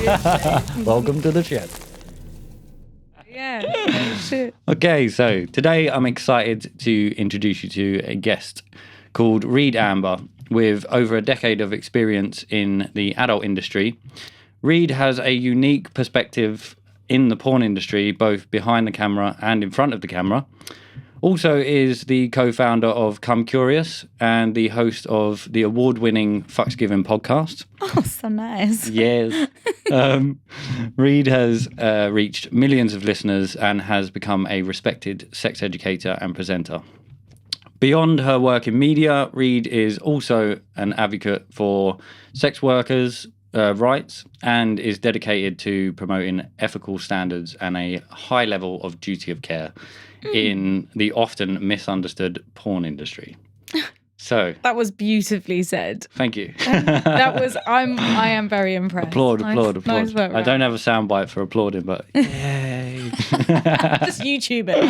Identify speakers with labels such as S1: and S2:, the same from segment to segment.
S1: Welcome to the shed.
S2: Yeah. Shit.
S1: Okay, so today I'm excited to introduce you to a guest called Reed Amber with over a decade of experience in the adult industry. Reed has a unique perspective in the porn industry, both behind the camera and in front of the camera. Also is the co-founder of ComeCurious and the host of the award-winning Fucks Given podcast.
S2: Oh, so nice.
S1: Yes. Reed has reached millions of listeners and has become a respected sex educator and presenter. Beyond her work in media, Reed is also an advocate for sex workers' rights and is dedicated to promoting ethical standards and a high level of duty of care in the often misunderstood porn industry. So
S2: that was beautifully said.
S1: Thank you.
S2: I am very impressed.
S1: Applaud.
S2: Nice work,
S1: I don't have a soundbite for applauding, but yay.
S2: Just YouTube it.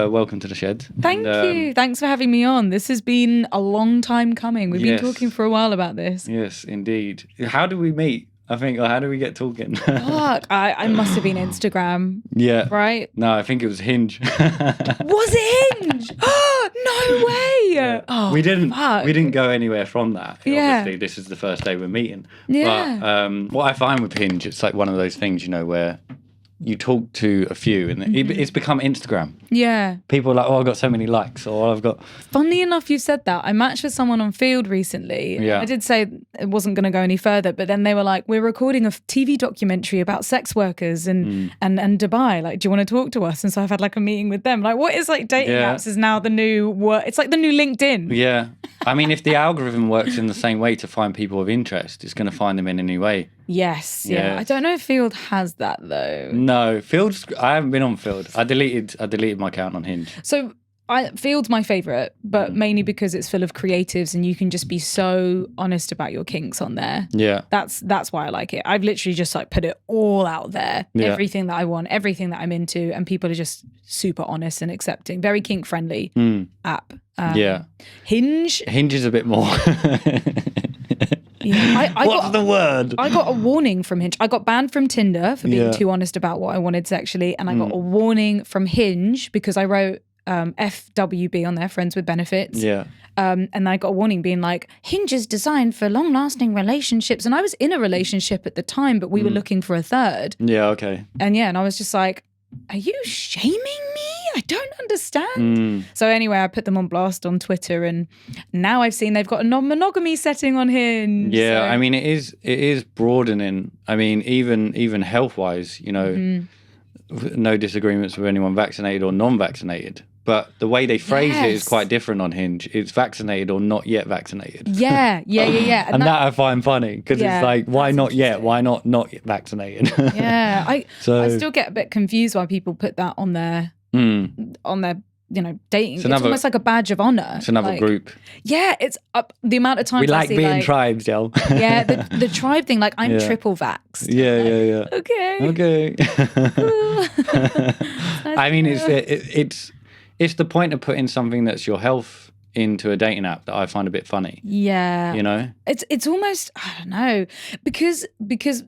S1: Welcome to the shed.
S2: Thank you. Thanks for having me on. This has been a long time coming. We've been talking for a while about this.
S1: Yes, indeed. How did we meet? I think, how did we get talking?
S2: Fuck, I must have been Instagram.
S1: Yeah.
S2: Right?
S1: No, I think it was Hinge.
S2: Was it Hinge? Oh, no way.
S1: Yeah.
S2: Oh,
S1: we didn't go anywhere from that.
S2: Yeah.
S1: Obviously, this is the first day we're meeting.
S2: Yeah.
S1: But what I find with Hinge, it's like one of those things, where you talk to a few and it's become Instagram.
S2: Yeah.
S1: People are like, oh, I've got so many likes, or I've got...
S2: Funnily enough, you said that. I matched with someone on Field recently.
S1: Yeah.
S2: I did say it wasn't going to go any further, but then they were like, we're recording a TV documentary about sex workers and Dubai. Like, do you want to talk to us? And so I've had like a meeting with them. Like, what is like dating apps is now the new word. It's like the new LinkedIn.
S1: Yeah. I mean, if the algorithm works in the same way to find people of interest, it's going to find them in any way.
S2: Yes. Yeah. I don't know if Field has that though.
S1: No, I haven't been on Field. I deleted my account on Hinge.
S2: So Field's my favourite, but mainly because it's full of creatives and you can just be so honest about your kinks on there.
S1: Yeah.
S2: That's why I like it. I've literally just like put it all out there.
S1: Yeah.
S2: Everything that I want, everything that I'm into, and people are just super honest and accepting. Very kink friendly app. Hinge
S1: is a bit more.
S2: Yeah,
S1: What's the word?
S2: I got a warning from Hinge. I got banned from Tinder for being too honest about what I wanted sexually, and I got a warning from Hinge because I wrote FWB on there, friends with benefits.
S1: Yeah.
S2: And I got a warning being like, Hinge is designed for long-lasting relationships. And I was in a relationship at the time, but we were looking for a third.
S1: Yeah, okay.
S2: And I was just like, are you shaming me? I don't understand. So anyway, I put them on blast on Twitter, and now I've seen they've got a non-monogamy setting on Hinge.
S1: Yeah,
S2: so.
S1: I mean, it is broadening. I mean, even health-wise, no disagreements with anyone vaccinated or non-vaccinated. But the way they phrase it is quite different on Hinge. It's vaccinated or not yet vaccinated.
S2: Yeah.
S1: And that I find funny because it's like, why not yet? Why not yet vaccinated?
S2: Yeah, I still get a bit confused why people put that on their dating. It's almost like a badge of honor.
S1: It's another group.
S2: Yeah, it's the amount of times
S1: we like
S2: I see,
S1: being tribes, yo.
S2: Yeah, the tribe thing. Like I'm triple vaxxed.
S1: Yeah.
S2: Okay.
S1: Nice. I mean, it's the point of putting something that's your health into a dating app that I find a bit funny.
S2: Yeah. It's almost, I don't know, because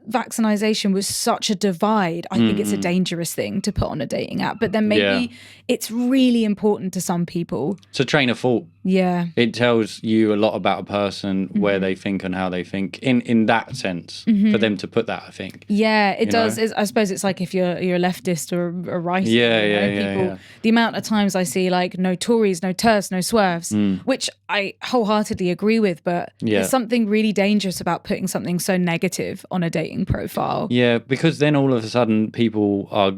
S2: vaccination was such a divide, I think it's a dangerous thing to put on a dating app. But then maybe it's really important to some people.
S1: It's a train of thought.
S2: Yeah.
S1: It tells you a lot about a person, where they think and how they think in that sense, for them to put that, I think.
S2: Yeah, it does. I suppose it's like if you're a leftist or a righty.
S1: Yeah.
S2: The amount of times I see like no Tories, no TERFs, no swerves, which I wholeheartely agree with, but there's something really dangerous about putting something so negative on a dating profile.
S1: Yeah, because then all of a sudden people are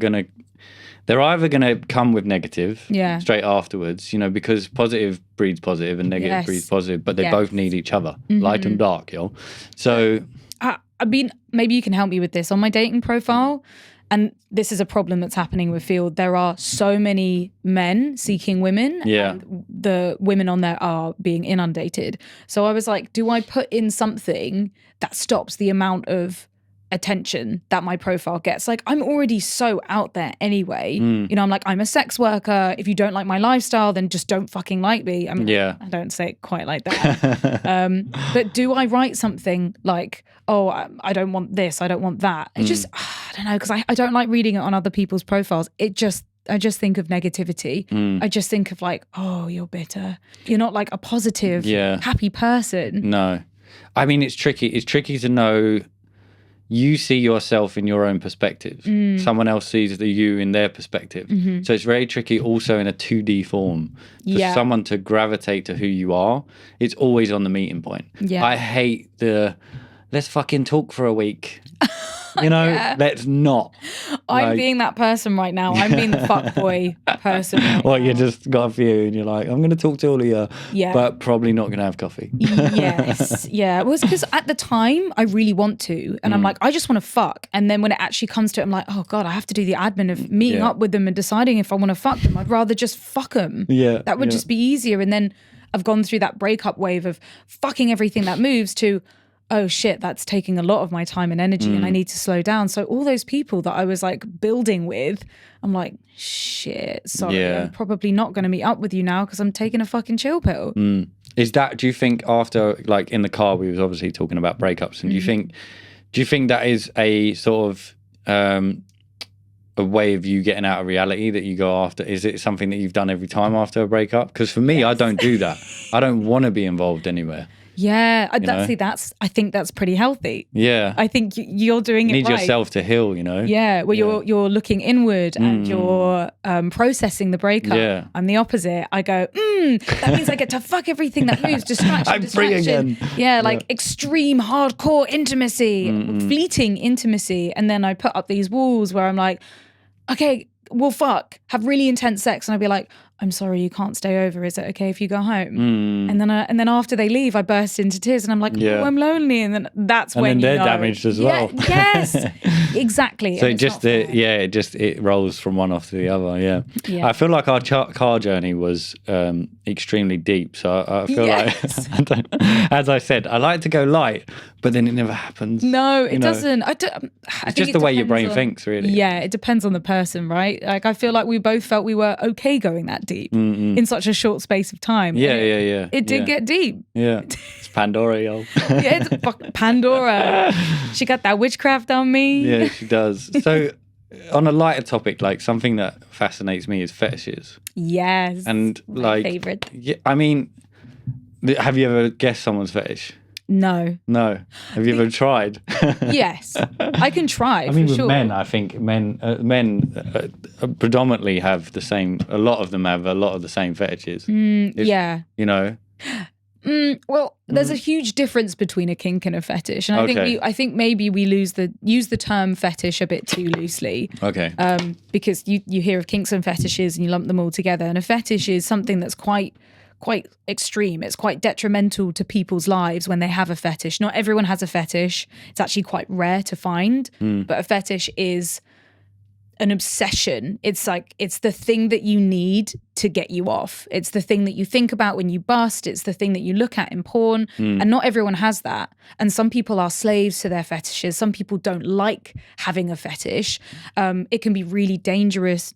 S1: they're either going to come with negative straight afterwards, because positive breeds positive and negative breeds positive, but they both need each other, light and dark, yo. So...
S2: I mean, maybe you can help me with this. On my dating profile, and this is a problem that's happening with Field, there are so many men seeking women, and the women on there are being inundated. So I was like, do I put in something that stops the amount of attention that my profile gets. Like, I'm already so out there anyway. You know, I'm like, I'm a sex worker. If you don't like my lifestyle, then just don't fucking like me. I mean, I don't say it quite like that. But do I write something like, oh, I don't want this, I don't want that? It just, I don't know, because I don't like reading it on other people's profiles. I just think of negativity. I just think of like, oh, you're bitter. You're not like a positive, happy person.
S1: No. I mean, it's tricky. It's tricky to know. You see yourself in your own perspective. Someone else sees the you in their perspective. So it's very tricky also in a 2D form for someone to gravitate to who you are. It's always on the meeting point. I hate the, let's fucking talk for a week. You know, let's not.
S2: I'm being that person right now. I'm being the fuckboy person. Right
S1: well, you just got a few and you're like, I'm going to talk to all of you, but probably not going to have coffee.
S2: Yes. Yeah. Well, it's because at the time I really want to. And I'm like, I just want to fuck. And then when it actually comes to it, I'm like, oh God, I have to do the admin of meeting up with them and deciding if I want to fuck them. I'd rather just fuck them.
S1: Yeah.
S2: That would just be easier. And then I've gone through that breakup wave of fucking everything that moves to, oh shit, that's taking a lot of my time and energy and I need to slow down. So all those people that I was like building with, I'm like, shit, sorry, I'm probably not going to meet up with you now because I'm taking a fucking chill pill.
S1: Is that, do you think after, like in the car, we was obviously talking about breakups, and do you think that is a sort of a way of you getting out of reality that you go after? Is it something that you've done every time after a breakup? Because for me, I don't do that. I don't want to be involved anywhere.
S2: Yeah, I think that's pretty healthy.
S1: Yeah,
S2: I think you're doing it right.
S1: You need yourself to heal, you know.
S2: Yeah, well, you're looking inward and you're processing the breakup.
S1: Yeah.
S2: I'm the opposite. I go, that means I get to fuck everything that moves. Distraction,
S1: I'm free again.
S2: Yeah, like extreme, hardcore intimacy, fleeting intimacy, and then I put up these walls where I'm like, okay, we'll fuck, have really intense sex, and I'd be like, I'm sorry, you can't stay over. Is it okay if you go home? And then after they leave, I burst into tears and I'm like, oh, I'm lonely. And then that's when
S1: they're damaged as well.
S2: Yes, exactly.
S1: So it rolls from one off to the other. Yeah. I feel like our car journey was extremely deep. So I feel like, as I said, I like to go light, but then it never happens.
S2: No, it doesn't.
S1: It's just the way your brain thinks, really.
S2: Yeah, it depends on the person, right? Like I feel like we both felt we were okay going that deep in such a short space of time. It did get deep.
S1: Yeah, it's Pandora, yo.
S2: Yeah, it's fucking Pandora. She got that witchcraft on me.
S1: Yeah, she does. So on a lighter topic, like something that fascinates me is fetishes.
S2: Yes.
S1: And
S2: my favorite.
S1: Yeah, I mean, have you ever guessed someone's fetish?
S2: No.
S1: Have you ever tried?
S2: Yes, I can try.
S1: I mean,
S2: for
S1: with
S2: sure.
S1: men, I think men predominantly have the same. A lot of them have a lot of the same fetishes.
S2: Yeah.
S1: You know.
S2: Well, there's a huge difference between a kink and a fetish, and I think maybe we use the term fetish a bit too loosely.
S1: Okay.
S2: Because you hear of kinks and fetishes and you lump them all together, and a fetish is something that's quite extreme. It's quite detrimental to people's lives when they have a fetish. Not everyone has a fetish. It's actually quite rare to find. But a fetish is an obsession. It's like, it's the thing that you need to get you off. It's the thing that you think about when you bust. It's the thing that you look at in porn. And not everyone has that. And some people are slaves to their fetishes. Some people don't like having a fetish. It can be really dangerous.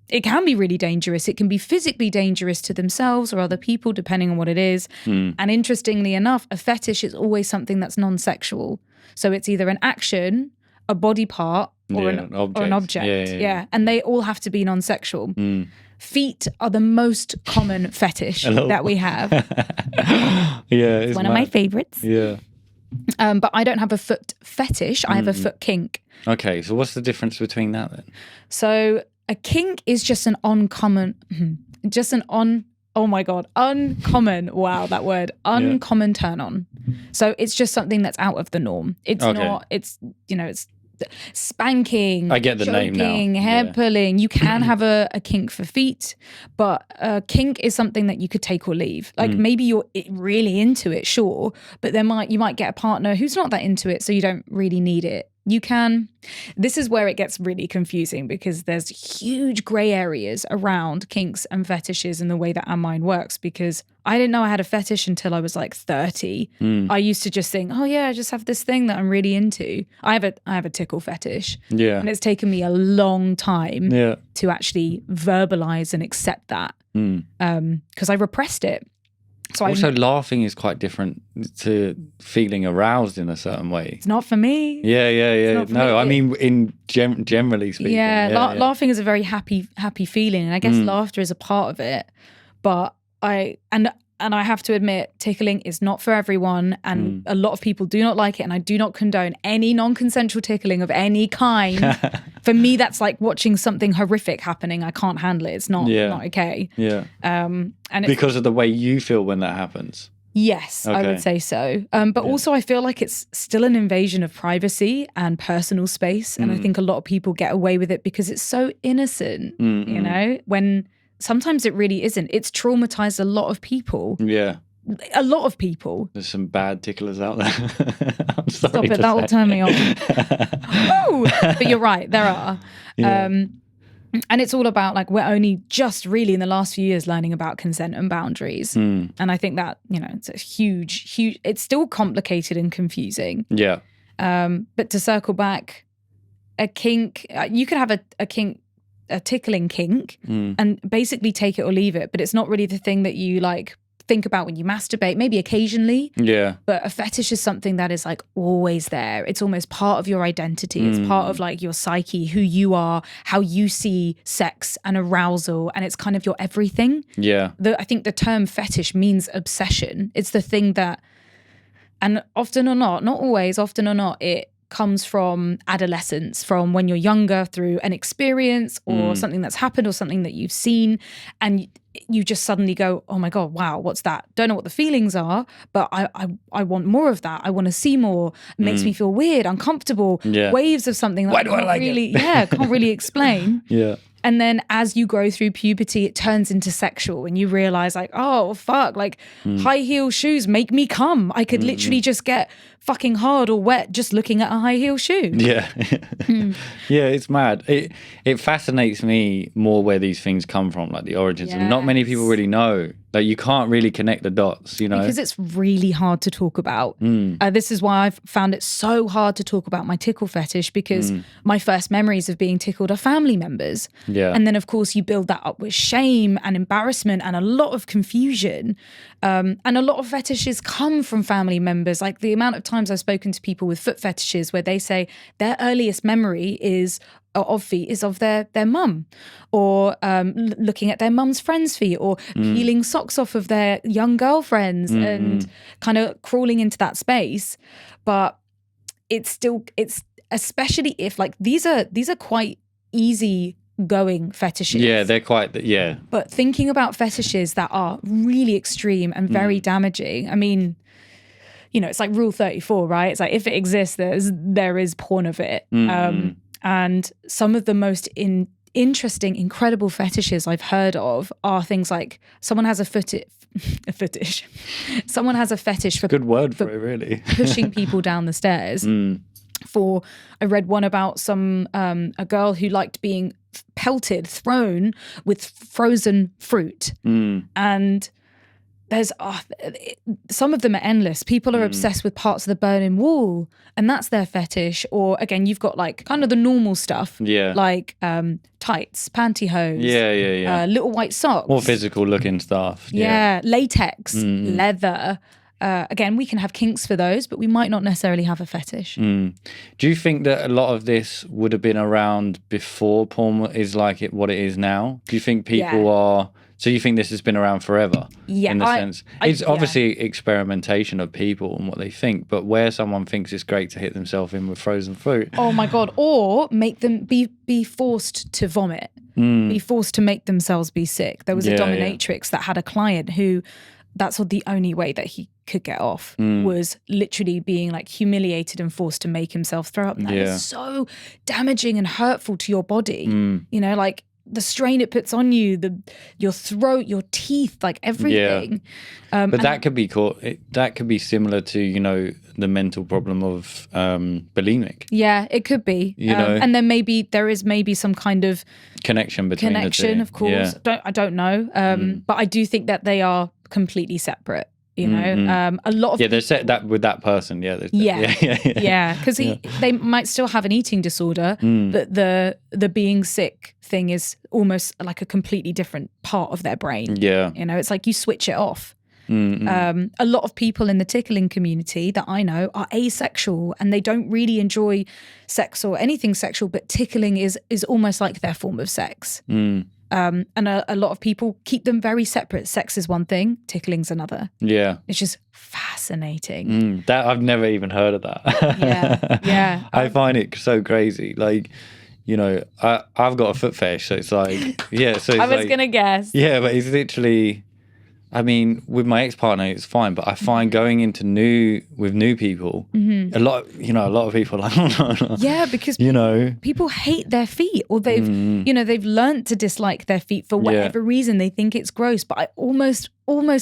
S2: It can be really dangerous. It can be physically dangerous to themselves or other people, depending on what it is. And interestingly enough, a fetish is always something that's non-sexual. So it's either an action, a body part, or an object. Yeah. And they all have to be non-sexual. Feet are the most common fetish that we have.
S1: It's
S2: one of my favorites.
S1: Yeah.
S2: But I don't have a foot fetish. I have a foot kink.
S1: Okay. So what's the difference between that then?
S2: So a kink is just an uncommon, uncommon turn on. So it's just something that's out of the norm. It's not, it's spanking,
S1: I get the
S2: choking,
S1: name now.
S2: Hair pulling. You can have a kink for feet, but a kink is something that you could take or leave. Like maybe you're really into it, sure, but you might get a partner who's not that into it, so you don't really need it. You can. This is where it gets really confusing because there's huge grey areas around kinks and fetishes and the way that our mind works, because I didn't know I had a fetish until I was like 30. I used to just think, oh yeah, I just have this thing that I'm really into. I have a tickle fetish.
S1: Yeah.
S2: And it's taken me a long time
S1: Yeah.
S2: to actually verbalize and accept that because I repressed it. So
S1: also, laughing is quite different to feeling aroused in a certain way.
S2: It's not for me.
S1: Yeah. No, I mean, generally speaking.
S2: Yeah, laughing is a very happy feeling, and I guess laughter is a part of it. But I have to admit, tickling is not for everyone, and a lot of people do not like it, and I do not condone any non-consensual tickling of any kind. For me, that's like watching something horrific happening. I can't handle it. It's not okay.
S1: Yeah.
S2: And it's,
S1: because of the way you feel when that happens.
S2: Yes, I would say so. But also I feel like it's still an invasion of privacy and personal space. And I think a lot of people get away with it because it's so innocent, you know, when sometimes it really isn't. It's traumatized a lot of people.
S1: Yeah.
S2: A lot of people.
S1: There's some bad ticklers out there. I'm sorry.
S2: Stop it, that will turn me on. Oh, but you're right, there are.
S1: Yeah.
S2: And it's all about, like, we're only just really in the last few years learning about consent and boundaries. And I think that, you know, it's a huge, it's still complicated and confusing.
S1: Yeah.
S2: But to circle back, a kink, you could have a tickling kink and basically take it or leave it, but it's not really the thing that you like think about when you masturbate, maybe occasionally.
S1: Yeah.
S2: But a fetish is something that is like always there. It's almost part of your identity. It's part of like your psyche, who you are, how you see sex and arousal, and it's kind of your everything.
S1: Yeah.
S2: I think the term fetish means obsession. It's the thing that, and often or not always, often or not, it comes from adolescence, from when you're younger, through an experience or something that's happened or something that you've seen, and you just suddenly go, oh my God, wow, what's that? Don't know what the feelings are, but I want more of that. I want to see more. It makes me feel weird, uncomfortable, waves of something that
S1: Why do I like
S2: really,
S1: it?
S2: can't really explain.
S1: Yeah.
S2: And then as you grow through puberty, it turns into sexual, and you realize, like, oh fuck, like high heel shoes make me come. I could literally just get fucking hard or wet just looking at a high heel shoe.
S1: Yeah. Yeah, it's mad. It fascinates me more where these things come from, like the origins. And not many people really know. Like, you can't really connect the dots, you know?
S2: Because it's really hard to talk about. This is why I've found it so hard to talk about my tickle fetish, because my first memories of being tickled are family members.
S1: Yeah.
S2: And then, of course, you build that up with shame and embarrassment and a lot of confusion. And a lot of fetishes come from family members. Like, the amount of times I've spoken to people with foot fetishes where they say their earliest memory of feet is of their mum, or looking at their mum's friend's feet, or peeling socks off of their young girlfriends and kind of crawling into that space. But it's especially if, like, these are quite easy going fetishes.
S1: Yeah, they're quite,
S2: But thinking about fetishes that are really extreme and very damaging, I mean, you know, it's like Rule 34, right? It's like, if it exists, there is porn of it. And some of the most interesting, incredible fetishes I've heard of are things like someone has a fetish. Someone has a fetish for
S1: good word for it, really.
S2: pushing people down the stairs. I read one about a girl who liked being thrown with frozen fruit, and there's some of them are endless. People are obsessed with parts of the Berlin Wall, and that's their fetish. Or again, you've got like kind of the normal stuff, like tights, pantyhose, little white socks,
S1: more physical looking stuff.
S2: Latex, leather. Again, we can have kinks for those, but we might not necessarily have a fetish.
S1: Do you think that a lot of this would have been around before porn is like what it is now? Do you think people are... So you think this has been around forever?
S2: Yeah.
S1: In the sense, it's obviously experimentation of people and what they think, but where someone thinks it's great to hit themselves in with frozen fruit.
S2: Oh my God. Or make them be forced to vomit, be forced to make themselves be sick. There was a dominatrix that had a client who... that's the only way that he could get off, was literally being like humiliated and forced to make himself throw up. And that is so damaging and hurtful to your body. You know, like, the strain it puts on you, your throat, your teeth, like everything.
S1: But that could be that could be similar to, you know, the mental problem of bulimic.
S2: Yeah, it could be.
S1: You know,
S2: and then there is some kind of
S1: connection between the two.
S2: of course. I don't know. But I do think that they are completely separate. You know, a lot of
S1: they're set that with that person. Because
S2: they might still have an eating disorder, but the being sick thing is almost like a completely different part of their brain.
S1: Yeah,
S2: you know, it's like you switch it off. A lot of people in the tickling community that I know are asexual and they don't really enjoy sex or anything sexual, but tickling is almost like their form of sex. And a lot of people keep them very separate. Sex is one thing, tickling's another.
S1: Yeah.
S2: It's just fascinating.
S1: That I've never even heard of that.
S2: Yeah.
S1: I find it so crazy. Like, you know, I've got a foot fetish, so it's like, I
S2: was going to guess.
S1: Yeah, but it's literally, I mean, with my ex-partner, it's fine, but I find going into new people, a lot of people are like, oh, no.
S2: Yeah, because
S1: you know,
S2: people hate their feet, or they've learned to dislike their feet for whatever reason. They think it's gross, but I almost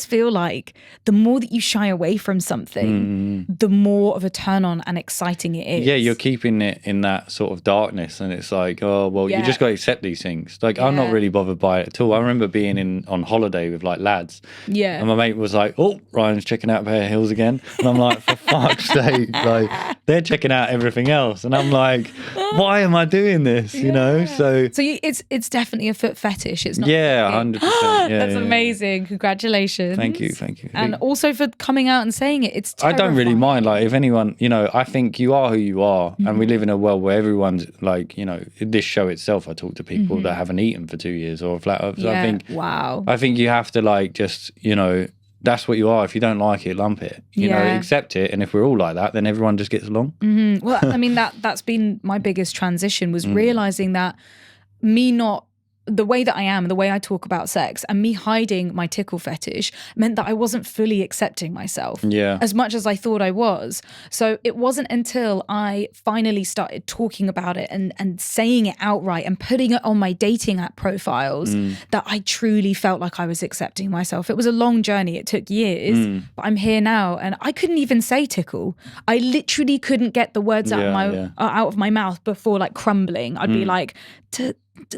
S2: feel like the more that you shy away from something, the more of a turn on and exciting it is.
S1: Yeah, you're keeping it in that sort of darkness, and it's like, oh well, you just got to accept these things. Like I'm not really bothered by it at all. I remember being on holiday with like lads, and my mate was like, oh, Ryan's checking out Bear Hills again, and I'm like, for fuck's sake, like they're checking out everything else, and I'm like, why am I doing this? You know, so
S2: it's definitely a foot fetish. It's not
S1: 100%.
S2: That's amazing. Congratulations.
S1: Thank you.
S2: And also for coming out and saying it. It's terrifying.
S1: I don't really mind. Like, if anyone, you know, I think you are who you are, and we live in a world where everyone's like, you know, this show itself, I talk to people that haven't eaten for 2 years or flat. So I think you have to like just, you know, that's what you are. If you don't like it, lump it. You know, accept it. And if we're all like that, then everyone just gets along.
S2: Well, I mean, that's been my biggest transition, was realizing that the way that I am, the way I talk about sex, and me hiding my tickle fetish meant that I wasn't fully accepting myself as much as I thought I was. So it wasn't until I finally started talking about it and saying it outright and putting it on my dating app profiles that I truly felt like I was accepting myself. It was a long journey. It took years, but I'm here now, and I couldn't even say tickle. I literally couldn't get the words out of my mouth before like crumbling. I'd be like,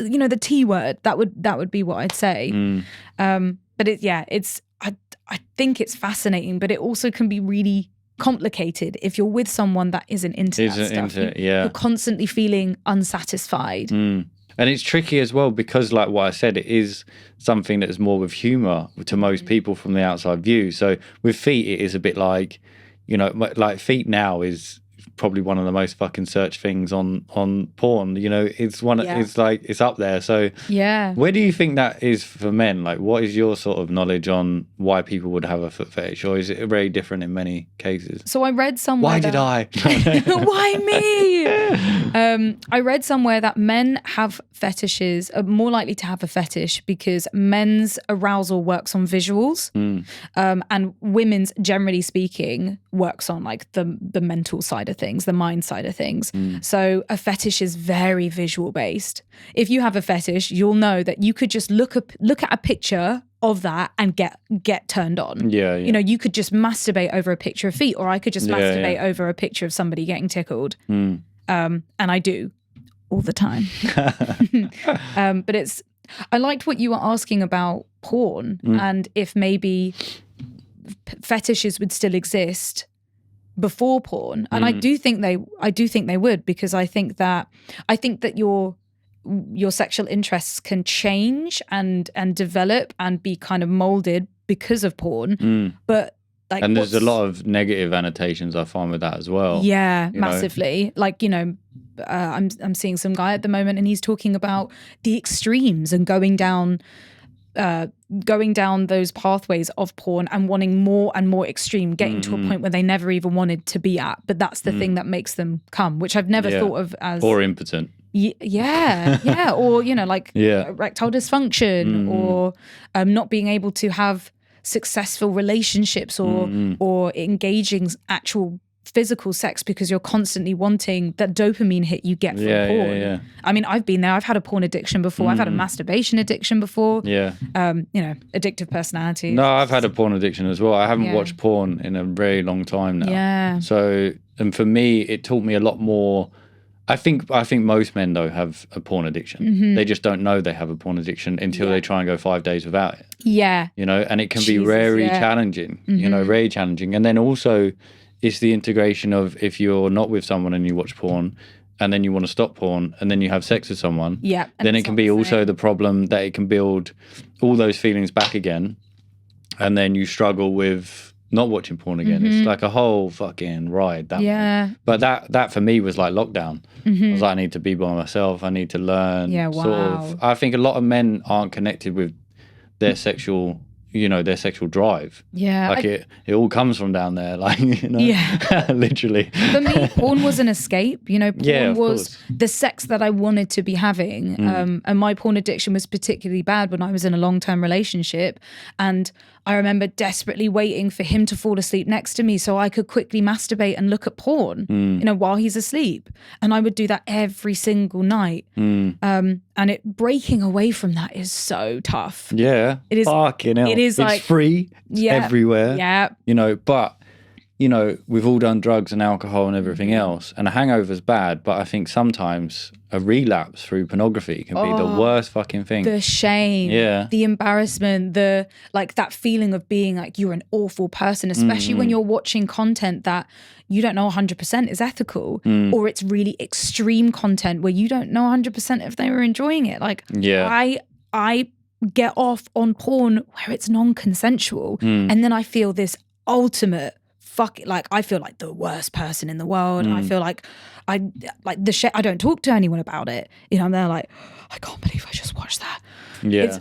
S2: you know, the T word, that would be what I'd say. But I think it's fascinating, but it also can be really complicated if you're with someone that isn't into that stuff. You're constantly feeling unsatisfied.
S1: And it's tricky as well, because like what I said, it is something that is more with humor to most people from the outside view. So with feet, it is a bit like, you know, like feet now is probably one of the most fucking searched things on porn. You know, it's it's like, it's up there. So where do you think that is for men? Like, what is your sort of knowledge on why people would have a foot fetish, or is it very different in many cases?
S2: So I read somewhere
S1: why did I
S2: why me I read somewhere that men have fetishes, are more likely to have a fetish because men's arousal works on visuals, and women's, generally speaking, works on like the mental side of things, the mind side of things. So a fetish is very visual based. If you have a fetish, you'll know that you could just look at a picture of that and get turned on. You know, you could just masturbate over a picture of feet, or I could just masturbate over a picture of somebody getting tickled. And I do all the time. But I liked what you were asking about porn, and if maybe fetishes would still exist before porn. And I do think they would, because I think that your sexual interests can change and develop and be kind of molded because of porn. But like,
S1: and there's a lot of negative annotations I find with that as well.
S2: Yeah, massively. Like, you know, I'm seeing some guy at the moment, and he's talking about the extremes and going down those pathways of porn and wanting more and more extreme, getting to a point where they never even wanted to be at, but that's the thing that makes them come, which I've never thought of as,
S1: or impotent.
S2: Or, you know, like erectile dysfunction, or not being able to have successful relationships, or engaging actual physical sex because you're constantly wanting that dopamine hit you get from porn.
S1: Yeah.
S2: I mean, I've been there. I've had a porn addiction before. I've had a masturbation addiction before.
S1: Yeah.
S2: Addictive personality.
S1: No, I've had a porn addiction as well. I haven't
S2: Yeah.
S1: watched porn in a very long time now.
S2: Yeah.
S1: So, and for me, it taught me a lot more. I think most men though have a porn addiction. They just don't know they have a porn addiction until they try and go 5 days without it.
S2: Yeah.
S1: And it can be very challenging. Very challenging. And then also, it's the integration of if you're not with someone and you watch porn, and then you want to stop porn, and then you have sex with someone.
S2: Yeah.
S1: Then it can be also the problem that it can build all those feelings back again, and then you struggle with not watching porn again. It's like a whole fucking ride. But that for me was like lockdown. I was like, I need to be by myself. I need to learn.
S2: Yeah, wow.
S1: I think a lot of men aren't connected with their sexual, their sexual drive.
S2: Yeah.
S1: Like it all comes from down there. Like,
S2: Yeah.
S1: literally.
S2: For me, porn was an escape. Porn was
S1: course.
S2: the sex that I wanted to be having. And my porn addiction was particularly bad when I was in a long-term relationship. And I remember desperately waiting for him to fall asleep next to me so I could quickly masturbate and look at porn, while he's asleep. And I would do that every single night. And it breaking away from that is so tough.
S1: Yeah.
S2: It is.
S1: Fucking hell.
S2: It is
S1: it's
S2: like
S1: free. It's everywhere.
S2: Yeah.
S1: But we've all done drugs and alcohol and everything else, and a hangover's bad, but I think sometimes a relapse through pornography can be the worst fucking thing.
S2: The shame, the embarrassment, that feeling of being like you're an awful person, especially when you're watching content that you don't know 100% is ethical, or it's really extreme content where you don't know 100% if they were enjoying it. I get off on porn where it's non-consensual, and then I feel this ultimate I feel like the worst person in the world. I feel like I don't talk to anyone about it. I'm there like, I can't believe I just watched that.
S1: Yeah.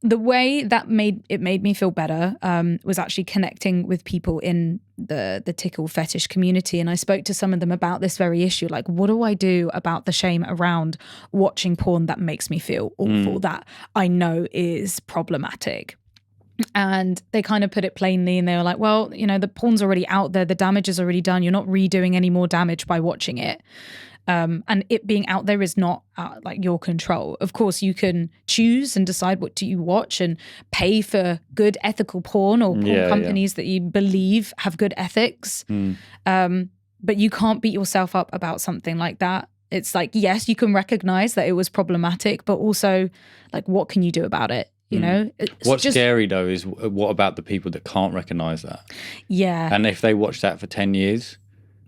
S2: The way that made me feel better was actually connecting with people in the tickle fetish community. And I spoke to some of them about this very issue. Like, what do I do about the shame around watching porn that makes me feel awful, that I know is problematic? And they kind of put it plainly, and they were like, well, the porn's already out there. The damage is already done. You're not redoing any more damage by watching it. And it being out there is not your control. Of course, you can choose and decide what do you watch and pay for good ethical porn or porn companies that you believe have good ethics. But you can't beat yourself up about something like that. It's like, yes, you can recognize that it was problematic, but also what can you do about it?
S1: What's scary though is what about the people that can't recognize that?
S2: Yeah.
S1: And if they watch that for 10 years,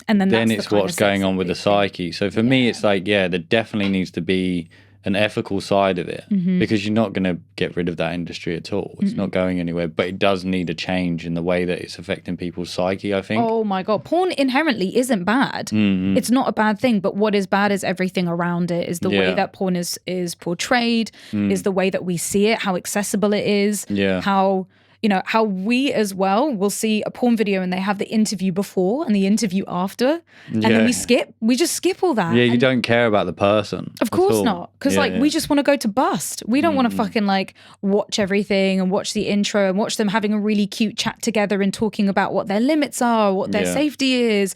S2: and
S1: then it's what's going on with the psyche. So for me, it's like, there definitely needs to be an ethical side of it, because you're not going to get rid of that industry at all. It's not going anywhere, but it does need a change in the way that it's affecting people's psyche, I think.
S2: Oh my God. Porn inherently isn't bad. It's not a bad thing, but what is bad is everything around it, is the way that porn is portrayed, is the way that we see it, how accessible it is, how we as well will see a porn video and they have the interview before and the interview after, and then we just skip all that.
S1: Yeah, you don't care about the person.
S2: Of course not, because we just want to go to bust. We don't want to fucking watch everything and watch the intro and watch them having a really cute chat together and talking about what their limits are, what their safety is,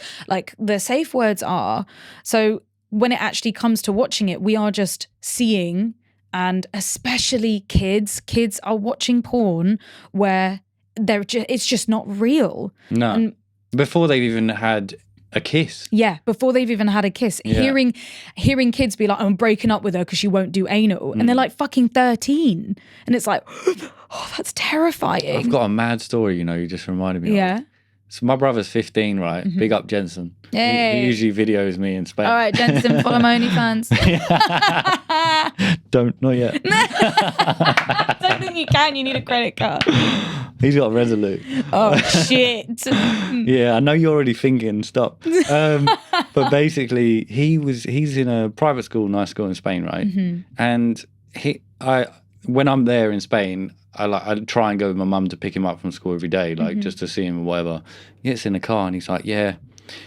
S2: their safe words are. So when it actually comes to watching it, we are just seeing. And especially kids are watching porn where it's just not real. No. And
S1: before they've even had a kiss.
S2: Yeah, before they've even had a kiss. Yeah. Hearing kids be like, I'm breaking up with her because she won't do anal. And they're fucking 13. And it's like, oh, that's terrifying.
S1: I've got a mad story, you just reminded me of.
S2: Yeah.
S1: So my brother's 15, right? Big up Jensen.
S2: Hey.
S1: He usually videos me in Spain.
S2: All right, Jensen, follow my OnlyFans.
S1: Not yet.
S2: I don't think you can. You need a credit card.
S1: He's got Resolute.
S2: Oh, shit.
S1: Yeah, I know you're already thinking, stop. But basically, he's in a private school, nice school in Spain, right? And when I'm there in Spain, I try and go with my mum to pick him up from school every day, just to see him or whatever. He gets in the car and he's like, yeah,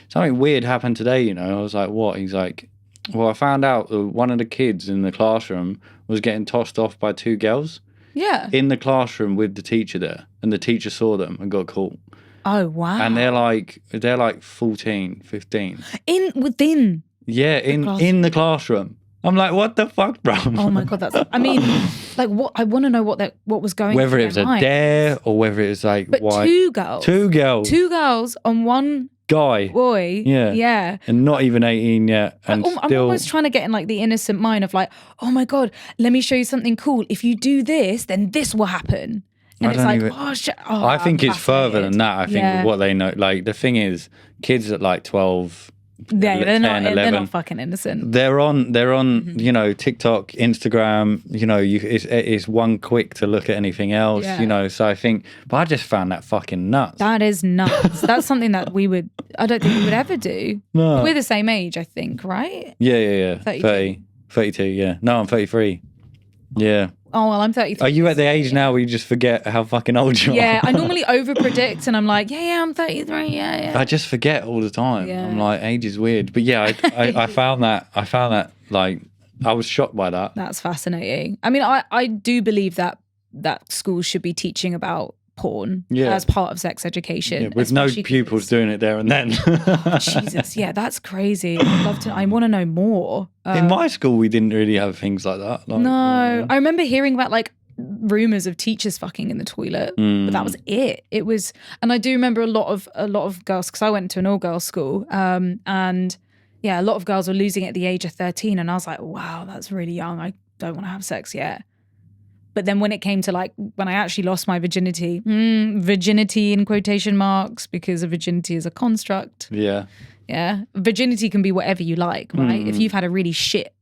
S1: something weird happened today, I was like, what? He's like, well, I found out that one of the kids in the classroom was getting tossed off by two girls.
S2: Yeah.
S1: In the classroom with the teacher there. And the teacher saw them and got caught.
S2: Oh, wow.
S1: And they're like 14, 15.
S2: Within.
S1: Yeah, in the classroom. I'm like, what the fuck, bro?
S2: Oh my God, I mean, like, what I want to know what was going on.
S1: Whether it was a dare or whether it was like,
S2: but
S1: why?
S2: Two girls on one
S1: guy.
S2: boy. Yeah.
S1: And not even 18 yet. And
S2: I'm almost trying to get in like the innocent mind of like, oh my God, let me show you something cool. If you do this, then this will happen. And it's like, oh shit. Oh,
S1: I think it's further than that. I think what they know, like the thing is, kids at like 12,
S2: they're
S1: 10,
S2: not
S1: 11,
S2: they're not fucking innocent.
S1: They're on you know, TikTok, Instagram, you know, it's one click to look at anything else, you know. So I think, but I just found that fucking nuts.
S2: That is nuts. That's something that I don't think we would ever do.
S1: No.
S2: We're the same age, I think, right?
S1: Yeah. 32, yeah. No, I'm 33. Yeah.
S2: Oh, well, I'm 33.
S1: Are you at the age now where you just forget how fucking old you are?
S2: Yeah, I normally overpredict and I'm like, yeah, I'm 33, yeah.
S1: I just forget all the time.
S2: Yeah.
S1: I'm like, age is weird. But yeah, I found that, like, I was shocked by that.
S2: That's fascinating. I mean, I do believe that schools should be teaching about porn as part of sex education.
S1: With no pupils doing it there and then.
S2: Jesus, yeah, that's crazy. I want to know more.
S1: In my school, we didn't really have things like that. Like,
S2: no, I remember hearing about like rumors of teachers fucking in the toilet, but that was it. It was, and I do remember a lot of girls, because I went to an all-girls school, and yeah, a lot of girls were losing it at the age of 13, and I was like, wow, that's really young. I don't want to have sex yet. But then when it came to like, when I actually lost my virginity in quotation marks, because a virginity is a construct.
S1: Yeah.
S2: Yeah. Virginity can be whatever you like, right? If you've had a really shit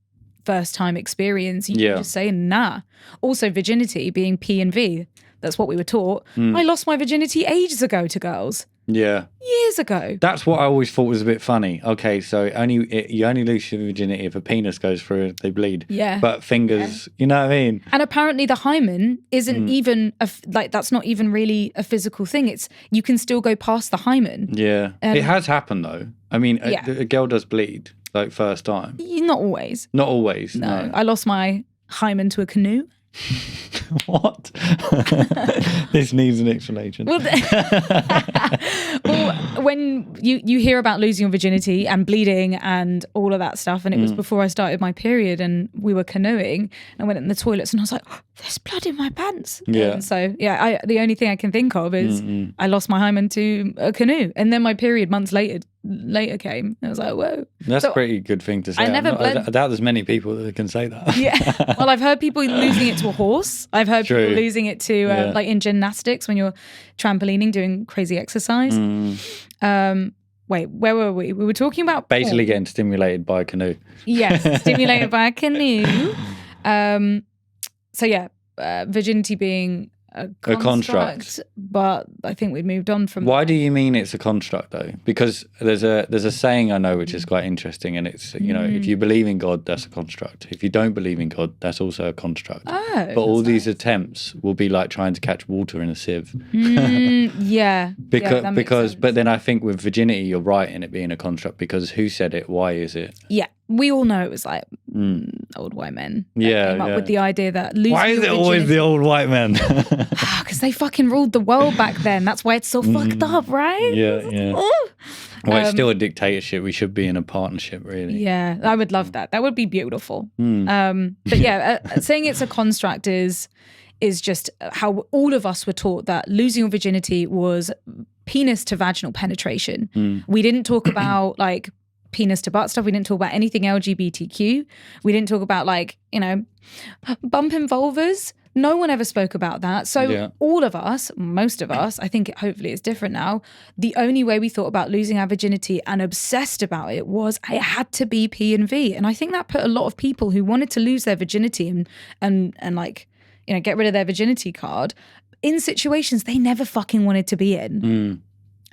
S2: first time experience, you can just say, nah. Also, virginity being P and V, that's what we were taught. I lost my virginity ages ago to girls.
S1: Yeah.
S2: Years ago.
S1: That's what I always thought was a bit funny. Okay, so you only lose your virginity if a penis goes through, they bleed.
S2: Yeah.
S1: But fingers, you know what I mean?
S2: And apparently the hymen isn't even, that's not even really a physical thing. It's, you can still go past the hymen.
S1: Yeah. It has happened though. I mean, a girl does bleed, like first time.
S2: Not always.
S1: Not always,
S2: No. I lost my hymen to a canoe.
S1: What? This needs an explanation.
S2: Well, when you hear about losing your virginity and bleeding and all of that stuff, and it was before I started my period, and we were canoeing, and I went in the toilets and I was like, oh, there's blood in my pants.
S1: Yeah.
S2: And so yeah, the only thing I can think of is I lost my hymen to a canoe, and then my period months later came. I was like, whoa.
S1: That's a pretty good thing to say. I doubt there's many people that can say that.
S2: Yeah. Well, I've heard people losing it to a horse. I've heard people losing it to like in gymnastics when you're trampolining, doing crazy exercise. Wait, where were we? We were talking about
S1: basically getting stimulated by a canoe.
S2: Yes, stimulated by a canoe. So yeah, virginity being a construct, but I think we've moved on from
S1: Why do you mean it's a construct though? Because there's a saying I know which is quite interesting, and it's, you know, if you believe in God, that's a construct. If you don't believe in God, that's also a construct. But all these attempts will be like trying to catch water in a sieve.
S2: Yeah.
S1: Because but then I think with virginity you're right in it being a construct, because who said it? Why is it?
S2: Yeah. We all know it was like old white men that came up with the idea that losing
S1: Why is it always the old white men?
S2: Because they fucking ruled the world back then. That's why it's so fucked up, right?
S1: Yeah. Well, it's still a dictatorship. We should be in a partnership, really.
S2: Yeah, I would love that. That would be beautiful. But yeah, saying it's a construct is just how all of us were taught that losing your virginity was penis to vaginal penetration. We didn't talk about like penis to butt stuff. We didn't talk about anything LGBTQ. We didn't talk about like, you know, bumping vulvas. No one ever spoke about that. So all of us, most of us, I think hopefully it's different now. The only way we thought about losing our virginity and obsessed about it was it had to be P and V. And I think that put a lot of people who wanted to lose their virginity and like, you know, get rid of their virginity card in situations they never fucking wanted to be in.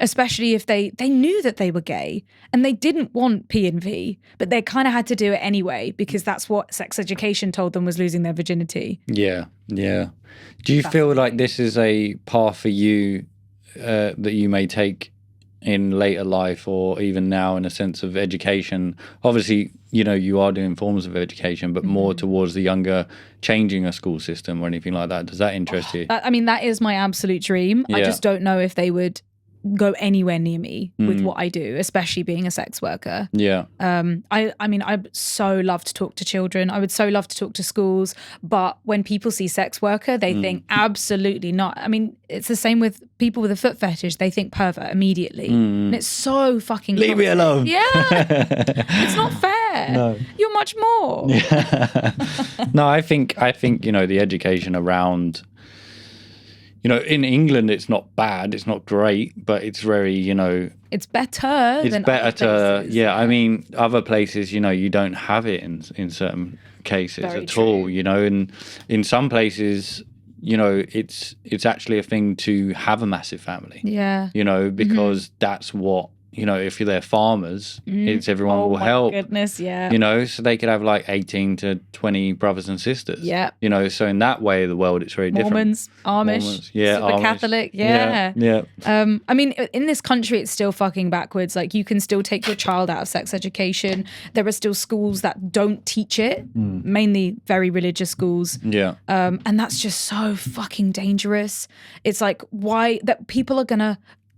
S2: Especially if they knew that they were gay and they didn't want P and V, but they kind of had to do it anyway because that's what sex education told them was losing their virginity. Yeah.
S1: Do you feel like this is a path for you that you may take in later life or even now in a sense of education? Obviously, you know, you are doing forms of education, but more towards the younger, changing a school system or anything like that. Does that interest you?
S2: I mean, that is my absolute dream. I just don't know if they would go anywhere near me with what I do, especially being a sex worker.
S1: Yeah.
S2: I mean, I'd so love to talk to children. I would so love to talk to schools. But when people see sex worker, they think absolutely not. I mean, it's the same with people with a foot fetish. They think pervert immediately. And it's so fucking
S1: Leave me
S2: toxic.
S1: alone.
S2: Yeah. It's not fair.
S1: No.
S2: You're much more.
S1: No, I think, the education around, in England, it's not bad, it's not great, but it's very,
S2: it's better.
S1: It's
S2: than
S1: better
S2: other
S1: to,
S2: places.
S1: I mean, other places, you don't have it in certain cases
S2: Very
S1: at all,
S2: true.
S1: and in some places, it's actually a thing to have a massive family.
S2: Yeah.
S1: Because that's what, if they're farmers, it's everyone will help.
S2: Goodness, yeah.
S1: So they could have like 18 to 20 brothers and sisters.
S2: Yeah.
S1: So in that way, the world, it's very
S2: Mormons,
S1: different.
S2: Amish,
S1: yeah,
S2: super
S1: Amish.
S2: Catholic, yeah.
S1: Yeah.
S2: I mean, in this country, it's still fucking backwards. Like, you can still take your child out of sex education. There are still schools that don't teach it, mainly very religious schools.
S1: Yeah.
S2: And that's just so fucking dangerous. It's like,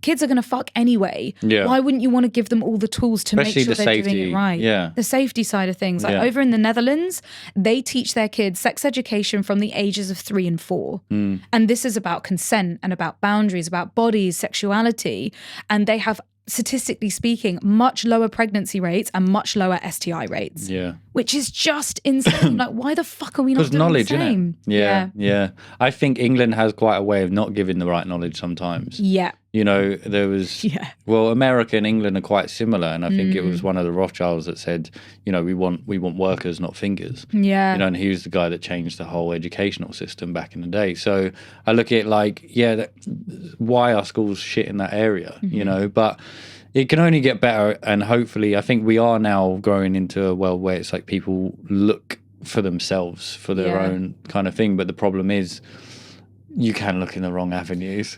S2: kids are going to fuck anyway.
S1: Yeah.
S2: Why wouldn't you want to give them all the tools to
S1: Especially
S2: make sure
S1: the
S2: they're doing
S1: safety,
S2: it right?
S1: yeah.
S2: The safety side of things. Like
S1: Yeah.
S2: over in the Netherlands, they teach their kids sex education from the ages of 3 and 4. And this is about consent and about boundaries, about bodies, sexuality. And they have, statistically speaking, much lower pregnancy rates and much lower STI rates.
S1: Yeah.
S2: Which is just insane. Like, why the fuck are we not
S1: Because
S2: doing
S1: knowledge,
S2: the same?
S1: innit? Yeah. I think England has quite a way of not giving the right knowledge sometimes.
S2: Yeah.
S1: There was, well, America and England are quite similar. And I think it was one of the Rothschilds that said, we want workers, not fingers.
S2: Yeah.
S1: And he was the guy that changed the whole educational system back in the day. So I look at it like, why are schools shit in that area, but it can only get better. And hopefully, I think we are now growing into a world where it's like people look for themselves, for their own kind of thing. But the problem is, you can look in the wrong avenues.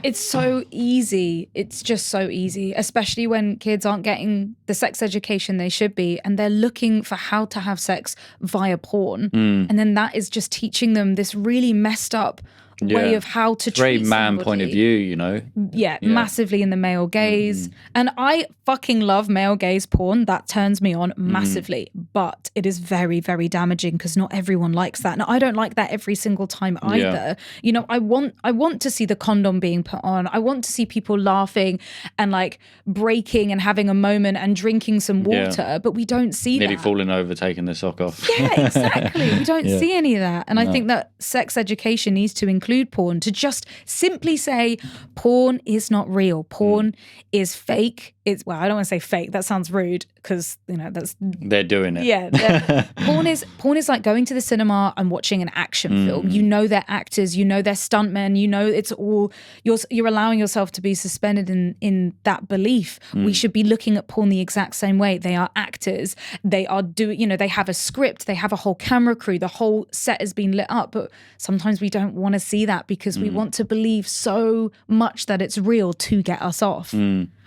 S2: It's so easy. It's just so easy, especially when kids aren't getting the sex education they should be, and they're looking for how to have sex via porn. And then that is just teaching them this really messed up way of how to treat
S1: very man
S2: somebody.
S1: point of view,
S2: Yeah, massively in the male gaze. And I fucking love male gaze porn. That turns me on massively. But it is very, very damaging because not everyone likes that. And I don't like that every single time either. I want to see the condom being put on. I want to see people laughing and like breaking and having a moment and drinking some water. But we don't see
S1: Nearly
S2: that.
S1: falling over, taking their sock off.
S2: Yeah, exactly. We don't see any of that. And I think that sex education needs to include porn, to just simply say porn is not real. Porn is fake. I don't want to say fake. That sounds rude because,
S1: they're doing it.
S2: Yeah. Porn is like going to the cinema and watching an action film. They're actors, they're stuntmen, it's all, you're allowing yourself to be suspended in that belief. We should be looking at porn the exact same way. They are actors. They are they have a script. They have a whole camera crew. The whole set has been lit up. But sometimes we don't want to see that because we want to believe so much that it's real to get us off.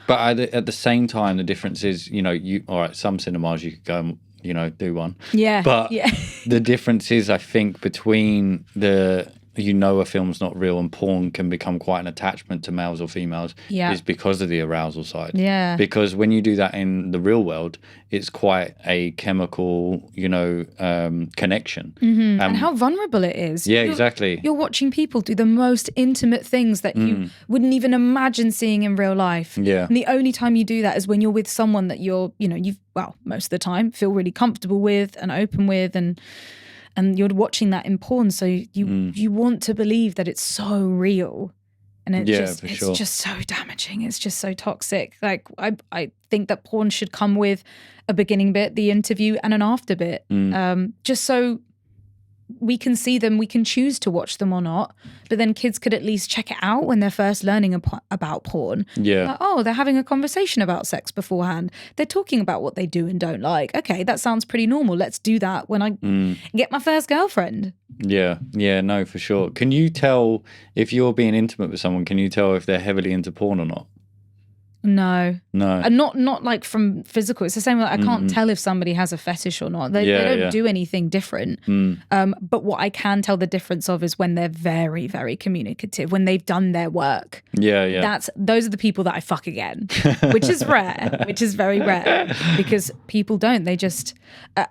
S1: But at the same time, the difference is, all right, some cinemas you could go and, do one.
S2: Yeah.
S1: But the difference is, I think, between a film's not real and porn can become quite an attachment to males or females is because of the arousal side.
S2: Yeah.
S1: Because when you do that in the real world, it's quite a chemical, connection.
S2: And how vulnerable it is.
S1: Yeah, exactly.
S2: You're watching people do the most intimate things that you wouldn't even imagine seeing in real life.
S1: Yeah.
S2: And the only time you do that is when you're with someone that you've most of the time feel really comfortable with and open with, and you're watching that in porn, so you want to believe that it's so real, and it's just so damaging. It's just so toxic. Like I think that porn should come with a beginning bit, the interview, and an after bit, just so we can see them, we can choose to watch them or not, but then kids could at least check it out when they're first learning about porn.
S1: Yeah.
S2: Like, they're having a conversation about sex beforehand. They're talking about what they do and don't like. Okay, that sounds pretty normal. Let's do that when I get my first girlfriend.
S1: Yeah, no, for sure. Can you tell if you're being intimate with someone, can you tell if they're heavily into porn or not?
S2: No.
S1: No.
S2: And not like from physical. It's the same. Like I can't tell if somebody has a fetish or not. They don't do anything different. But what I can tell the difference of is when they're very, very communicative, when they've done their work.
S1: Yeah.
S2: Those are the people that I fuck again, which is rare, which is very rare, because people don't. They just,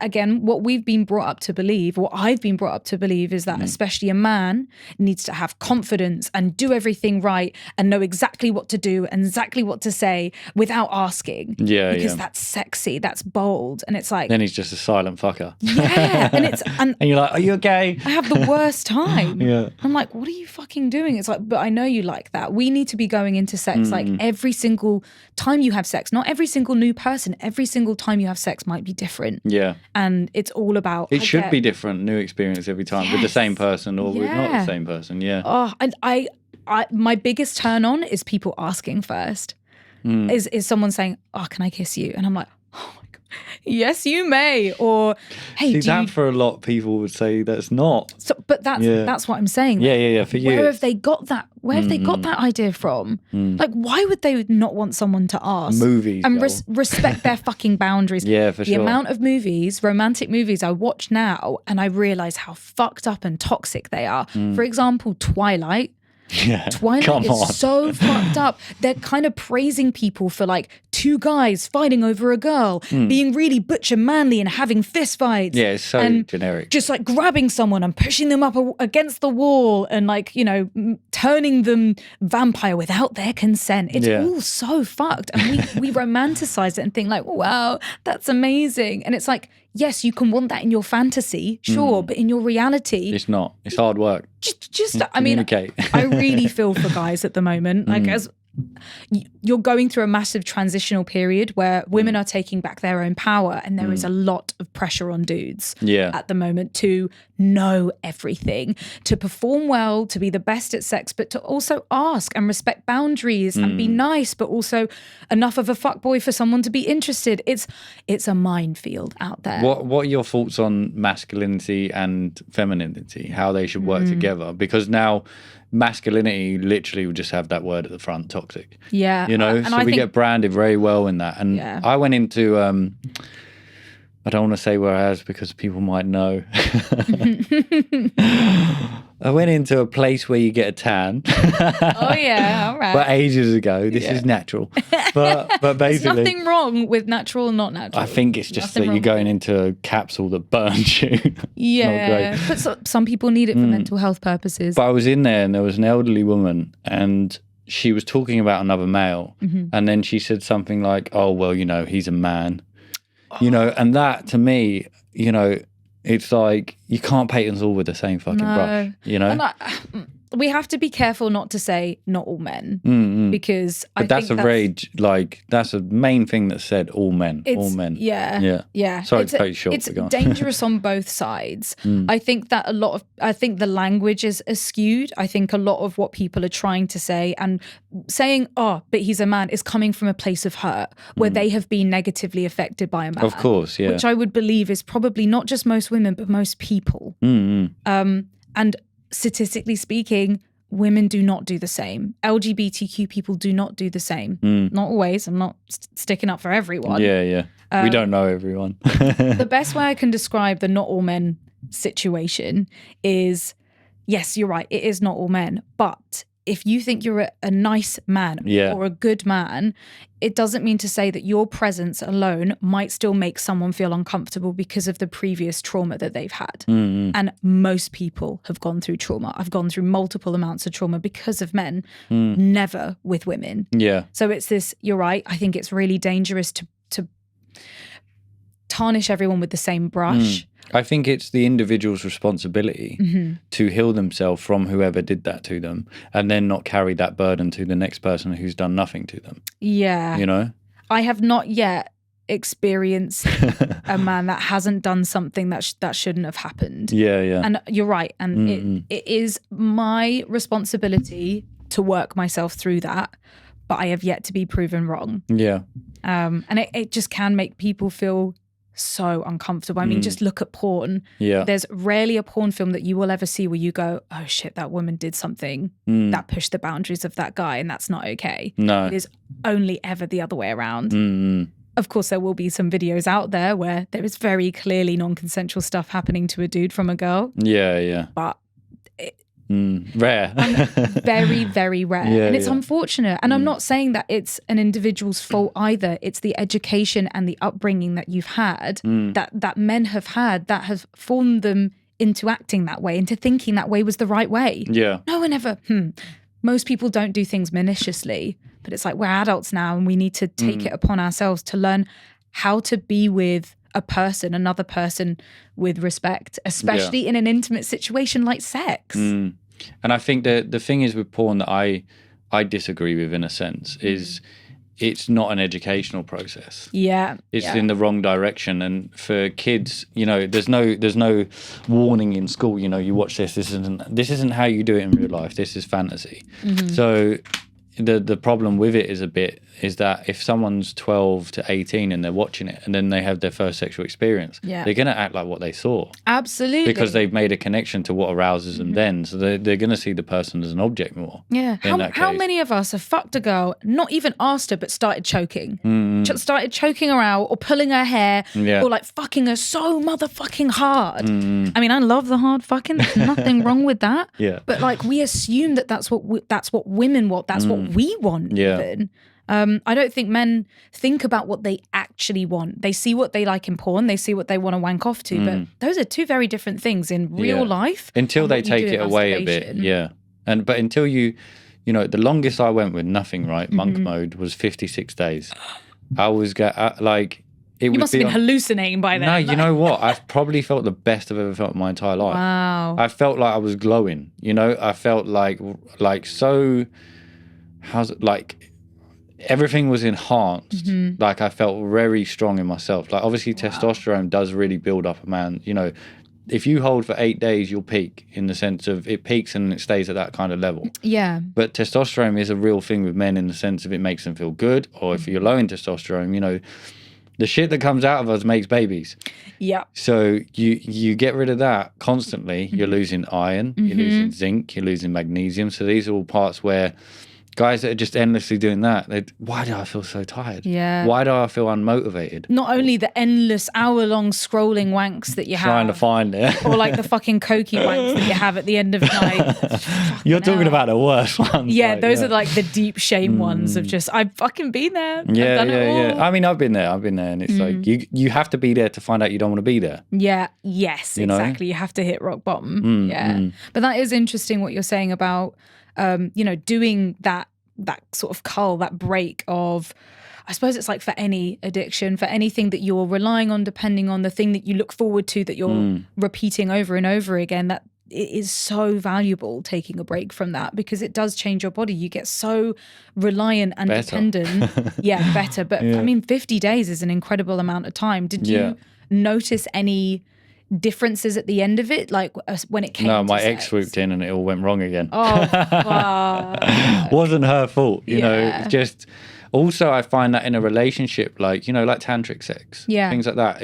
S2: again, what we've been brought up to believe, what I've been brought up to believe is that especially a man needs to have confidence and do everything right and know exactly what to do and exactly what to say without asking. Because that's sexy, that's bold. And it's like,
S1: then he's just a silent fucker.
S2: Yeah. And
S1: you're like, are you okay?
S2: I have the worst time.
S1: Yeah.
S2: I'm like, what are you fucking doing? It's like, but I know you like that. We need to be going into sex like every single time you have sex, not every single new person, every single time you have sex might be different.
S1: Yeah.
S2: And it's all about,
S1: it should be different, new experience every time with the same person or with not the same person. Yeah.
S2: Oh, and I my biggest turn on is people asking first. Is someone saying, oh, can I kiss you? And I'm like, oh my God, yes, you may. Or, hey,
S1: for a lot of people would say that's not.
S2: So, but that's what I'm saying.
S1: Yeah. For you.
S2: Where have they got that? Where have they got that idea from? Like, why would they not want someone to ask?
S1: Movies.
S2: And respect their fucking boundaries.
S1: Yeah, for sure.
S2: The amount of movies, romantic movies I watch now, and I realize how fucked up and toxic they are. For example, Twilight.
S1: Yeah,
S2: Twilight is so fucked up. They're kind of praising people for like two guys fighting over a girl, being really butch and manly and having fist fights.
S1: Yeah, it's so generic.
S2: Just like grabbing someone and pushing them up against the wall and like, you know, turning them vampire without their consent. It's all so fucked. And we romanticize it and think like, wow, that's amazing. And it's like, yes, you can want that in your fantasy, sure, but in your reality,
S1: it's not. It's hard work.
S2: Just I mean, I really feel for guys at the moment. Like as you're going through a massive transitional period where women are taking back their own power, and there is a lot of pressure on dudes at the moment to know everything, to perform well, to be the best at sex, but to also ask and respect boundaries and be nice, but also enough of a fuckboy for someone to be interested. It's a minefield out there.
S1: What are your thoughts on masculinity and femininity, how they should work together? Because now masculinity literally will just have that word at the front, toxic.
S2: Yeah.
S1: You know, so we get branded very well in that. And I went into, I don't want to say where I was because people might know. I went into a place where you get a tan.
S2: Oh yeah, all right.
S1: But ages ago, this is natural. But basically,
S2: there's nothing wrong with natural and not natural.
S1: I think it's just that you're going into a capsule that burns you.
S2: Yeah, but some people need it for mental health purposes.
S1: But I was in there and there was an elderly woman and she was talking about another male, and then she said something like, "Oh well, you know, he's a man." You know, and that to me, you know, it's like you can't paint us all with the same fucking brush, you know?
S2: And we have to be careful not to say not all men because
S1: but that's a main thing that's said, all men.
S2: Yeah.
S1: Sorry to cut you short.
S2: It's dangerous on both sides. I think that I think the language is skewed. I think a lot of what people are trying to say and saying, oh, but he's a man, is coming from a place of hurt where they have been negatively affected by a man.
S1: Of course, yeah.
S2: Which I would believe is probably not just most women, but most people. And statistically speaking, women do not do the same. LGBTQ people do not do the same. Not always. I'm not sticking up for everyone.
S1: Yeah. We don't know everyone.
S2: The best way I can describe the not all men situation is, yes, you're right, it is not all men. But if you think you're a nice man or a good man, it doesn't mean to say that your presence alone might still make someone feel uncomfortable because of the previous trauma that they've had. And most people have gone through trauma. I've gone through multiple amounts of trauma because of men, never with women. Yeah. So it's this, you're right, I think it's really dangerous to tarnish everyone with the same brush.
S1: I think it's the individual's responsibility to heal themselves from whoever did that to them and then not carry that burden to the next person who's done nothing to them.
S2: Yeah.
S1: You know?
S2: I have not yet experienced a man that hasn't done something that shouldn't have happened.
S1: Yeah.
S2: And you're right. And it is my responsibility to work myself through that, but I have yet to be proven wrong.
S1: Yeah.
S2: And it just can make people feel so uncomfortable. I mean, just look at porn.
S1: Yeah.
S2: There's rarely a porn film that you will ever see where you go, oh shit, that woman did something that pushed the boundaries of that guy, and that's not okay.
S1: No.
S2: It is only ever the other way around. Of course, there will be some videos out there where there is very clearly non-consensual stuff happening to a dude from a girl.
S1: Yeah.
S2: But
S1: rare.
S2: Very, very rare.
S1: Yeah,
S2: and it's
S1: yeah.
S2: unfortunate. And I'm not saying that it's an individual's fault either. It's the education and the upbringing that you've had, that men have had, that has formed them into acting that way, into thinking that way was the right way.
S1: Yeah.
S2: No one ever, most people don't do things maliciously, but it's like we're adults now and we need to take it upon ourselves to learn how to be with a person, another person, with respect, especially in an intimate situation like sex.
S1: And I think that the thing is with porn that I disagree with in a sense is it's not an educational process.
S2: Yeah.
S1: It's in the wrong direction. And for kids, you know, there's no warning in school, you know, you watch this isn't how you do it in real life. This is fantasy. So the problem with it is that if someone's 12 to 18 and they're watching it and then they have their first sexual experience, they're going to act like what they saw.
S2: Absolutely.
S1: Because they've made a connection to what arouses them then. So they're going to see the person as an object more.
S2: Yeah. How many of us have fucked a girl, not even asked her, but started choking? Started choking her out or pulling her hair or like fucking her so motherfucking hard. I mean, I love the hard fucking. There's nothing wrong with that.
S1: Yeah.
S2: But like we assume that's what women want. That's what we want even. I don't think men think about what they actually want. They see what they like in porn. They see what they want to wank off to. But those are two very different things in real life.
S1: Until they take it away a bit. Yeah. But until you know, the longest I went with nothing, right? Monk mode was 56 days. I was like...
S2: You must have been hallucinating by then.
S1: No, you know what? I've probably felt the best I've ever felt in my entire life.
S2: Wow.
S1: I felt like I was glowing, you know? I felt like so... How's it like... Everything was enhanced. Like I felt very strong in myself. Like obviously testosterone does really build up a man. You know, if you hold for 8 days, you'll peak in the sense of it peaks and it stays at that kind of level.
S2: Yeah.
S1: But testosterone is a real thing with men in the sense of it makes them feel good. Or if you're low in testosterone, you know, the shit that comes out of us makes babies.
S2: Yeah.
S1: So you get rid of that constantly. You're losing iron, you're losing zinc, you're losing magnesium. So these are all parts where guys that are just endlessly doing that, why do I feel so tired?
S2: Yeah.
S1: Why do I feel unmotivated?
S2: Not only the endless hour-long scrolling wanks that you have.
S1: Trying to find it.
S2: Or like the fucking cokey wanks that you have at the end of the night.
S1: You're talking about the worst ones.
S2: Yeah, those are like the deep shame ones of just, I've fucking been there.
S1: Yeah,
S2: I've done it all.
S1: I mean, I've been there. And it's like, you have to be there to find out you don't want to be there.
S2: Yeah, yes, exactly. You have to hit rock bottom. But that is interesting what you're saying about, you know, doing that sort of cull, that break of, I suppose it's like for any addiction, for anything that you're relying on, depending on the thing that you look forward to, that you're repeating over and over again, that it is so valuable taking a break from that because it does change your body. You get so reliant and dependent. Yeah, better. But I mean, 50 days is an incredible amount of time. Did you notice any differences at the end of it, like when it came to
S1: my
S2: sex?
S1: ex swooped in and it all went wrong again.
S2: Oh,
S1: wasn't her fault, you know. Just also I find that in a relationship, like, you know, like tantric sex, things like that,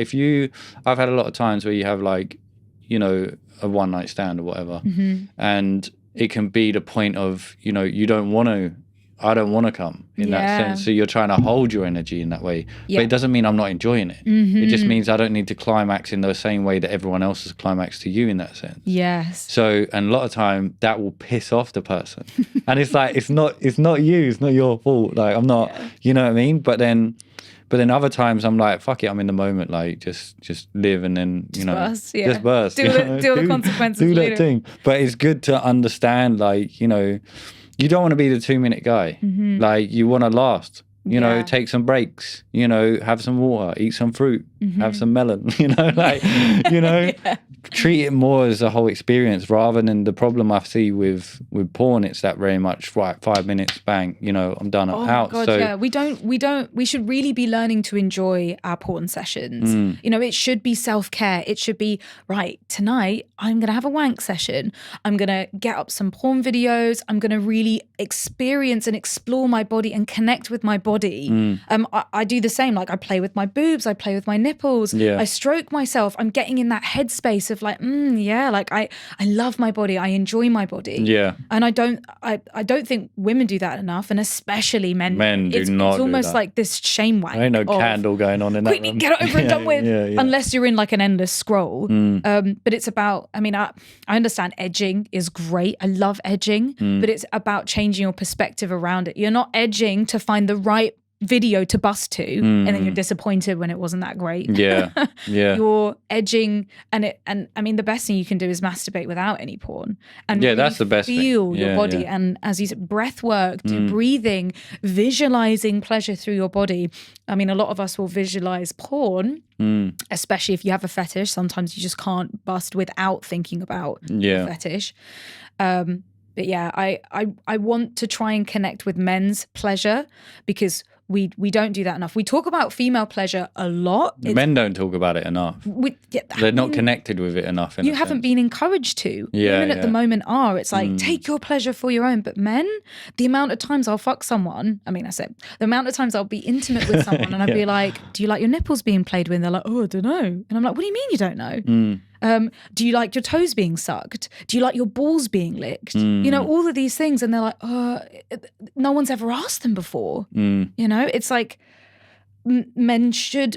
S1: I've had a lot of times where you have like, you know, a one night stand or whatever, and it can be the point of, you know, I don't want to come in that sense. So you're trying to hold your energy in that way. But it doesn't mean I'm not enjoying it. It just means I don't need to climax in the same way that everyone else has climaxed to you in that sense. Yes. So, and a lot of time that will piss off the person. And it's like, it's not you, it's not your fault. Like I'm not, you know what I mean? But then other times I'm like, fuck it, I'm in the moment. Like just live and then, you know, just burst.
S2: Deal the consequences.
S1: Do that thing. But it's good to understand, like, you know, you don't want to be the 2-minute guy. Like you want to last, you know, take some breaks, you know, have some water, eat some fruit, have some melon, you know, like, you know, treat it more as a whole experience rather than the problem I see with porn. It's that very much, right, 5 minutes, bang, you know, I'm done, I'm out.
S2: God,
S1: so
S2: we should really be learning to enjoy our porn sessions. You know, it should be self-care. It should be, right, tonight I'm going to have a wank session. I'm going to get up some porn videos. I'm going to really experience and explore my body and connect with my body body. I do the same. Like I play with my boobs, I play with my nipples, I stroke myself. I'm getting in that headspace of like, like I love my body, I enjoy my body.
S1: Yeah.
S2: And I don't think women do that enough, and especially men.
S1: Men do not.
S2: It's almost
S1: do that.
S2: like this shame wank.
S1: There ain't no candle going on in that room.
S2: Get it over and done with. Unless you're in like an endless scroll. But it's about, I mean, I understand edging is great. I love edging, but it's about changing your perspective around it. You're not edging to find the right video to bust to, and then you're disappointed when it wasn't that great.
S1: Yeah.
S2: You're edging, and I mean, the best thing you can do is masturbate without any porn, and really
S1: that's the best thing.
S2: Feel your body, and as you said, breath work, do breathing, visualizing pleasure through your body. I mean, a lot of us will visualize porn, especially if you have a fetish. Sometimes you just can't bust without thinking about the fetish. But yeah, I want to try and connect with men's pleasure, because we don't do that enough. We talk about female pleasure a lot.
S1: Men don't talk about it enough. They're not connected with it enough.
S2: You haven't been encouraged to. Women at the moment are. It's like, take your pleasure for your own. But men, the amount of times I'll fuck someone, I mean, I said, the amount of times I'll be intimate with someone and I'll be like, do you like your nipples being played with? And they're like, oh, I don't know. And I'm like, what do you mean you don't know? Do you like your toes being sucked? Do you like your balls being licked? You know, all of these things. And they're like, no one's ever asked them before. You know, it's like men should,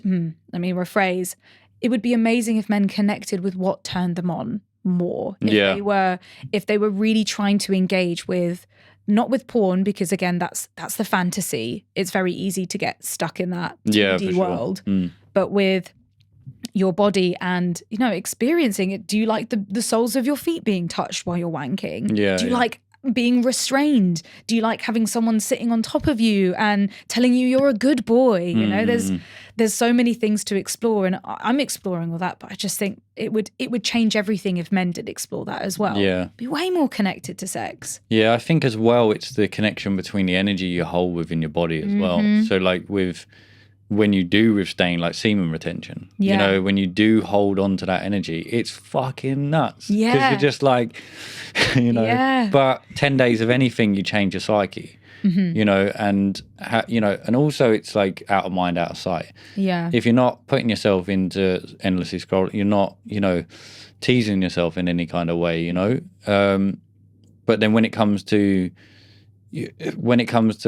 S2: let me rephrase. It would be amazing if men connected with what turned them on more. If they were really trying to engage with, not with porn, because again, that's the fantasy. It's very easy to get stuck in that 2D world. But with your body and, you know, experiencing it. Do you like the soles of your feet being touched while you're wanking? Do you like being restrained? Do you like having someone sitting on top of you and telling you you're a good boy? You know, there's so many things to explore, and I'm exploring all that, but I just think it would change everything if men did explore that as well. Be way more connected to sex. I
S1: think as well, it's the connection between the energy you hold within your body as well. So like when you do withstand like semen retention, you know, when you do hold on to that energy, it's fucking nuts. Because you're just like, you know, but 10 days of anything, you change your psyche, you know, and, you know, and also it's like out of mind, out of sight. If you're not putting yourself into endlessly scrolling, you're not, you know, teasing yourself in any kind of way, you know. But then when it comes to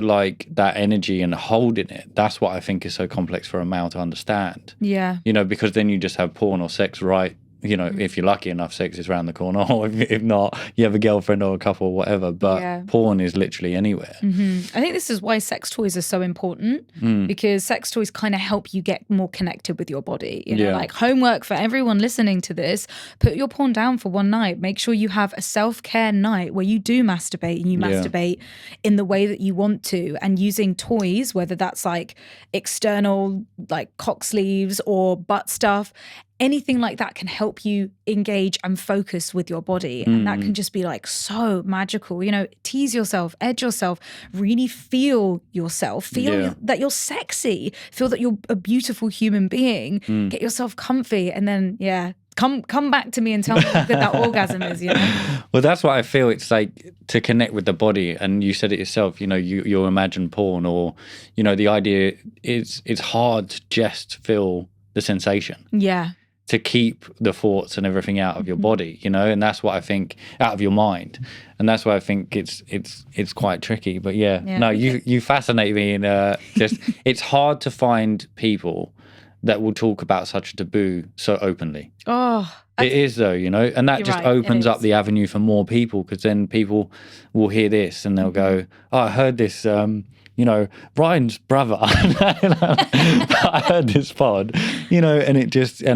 S1: like that energy and holding it, that's what I think is so complex for a male to understand. You know, because then you just have porn or sex, right? You know, if you're lucky enough, sex is around the corner, or if not, you have a girlfriend or a couple or whatever. But porn is literally anywhere.
S2: I think this is why sex toys are so important, because sex toys kind of help you get more connected with your body. You know, like homework for everyone listening to this: put your porn down for one night. Make sure you have a self-care night where you do masturbate, and you masturbate in the way that you want to, and using toys, whether that's like external, like cock sleeves or butt stuff. Anything like that can help you engage and focus with your body. And that can just be like so magical. You know, tease yourself, edge yourself, really feel yourself, feel that you're sexy, feel that you're a beautiful human being, get yourself comfy, and then, come back to me and tell me how good that orgasm is, you know?
S1: Well, that's what I feel. It's like to connect with the body. And you said it yourself, you know, you'll imagine porn, or, you know, the idea is it's hard to just feel the sensation. To keep the thoughts and everything out of your body, you know, and that's what I think, out of your mind, and that's why I think it's quite tricky. But you fascinate me, and just it's hard to find people that will talk about such a taboo so openly. It is though, you know, and that just opens up the avenue for more people, because then people will hear this and they'll go, oh, I heard this. You know, Ryan's brother. I heard this pod, you know, and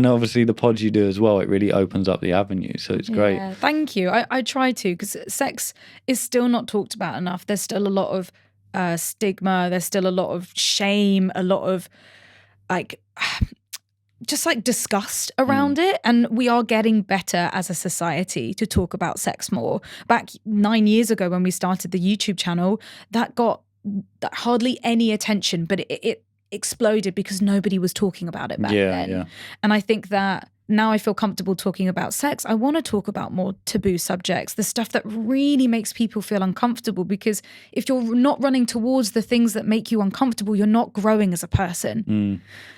S1: obviously the pods you do as well, it really opens up the avenue. So it's great.
S2: Thank you. I try to, because sex is still not talked about enough. There's still a lot of stigma. There's still a lot of shame, a lot of like just like disgust around it. And we are getting better as a society to talk about sex more. Back 9 years ago when we started the YouTube channel, that got hardly any attention, but it exploded because nobody was talking about it back then. And I think that now I feel comfortable talking about sex, I want to talk about more taboo subjects, the stuff that really makes people feel uncomfortable, because if you're not running towards the things that make you uncomfortable, you're not growing as a person.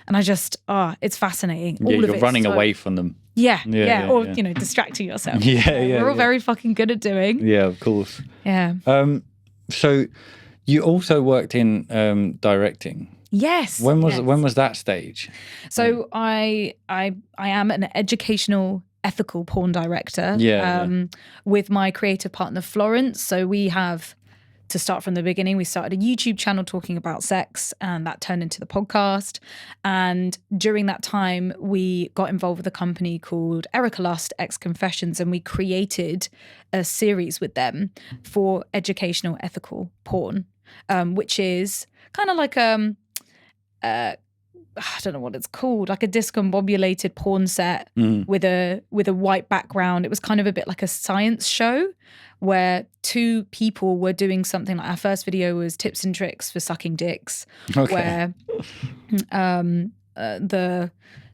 S2: And I just, it's fascinating. All of
S1: you're
S2: it,
S1: running away from them.
S2: Or distracting yourself. We're all very fucking good at doing.
S1: Yeah, of course.
S2: Yeah.
S1: So you also worked in directing.
S2: Yes.
S1: When was that stage?
S2: So I am an educational ethical porn director with my creative partner Florence. So we have, to start from the beginning, we started a YouTube channel talking about sex, and that turned into the podcast. And during that time, we got involved with a company called Erica Lust X Confessions, and we created a series with them for educational ethical porn, which is kind of like I don't know what it's called, like a discombobulated porn set with a white background. It was kind of a bit like a science show where two people were doing something. Like our first video was tips and tricks for sucking dicks, where the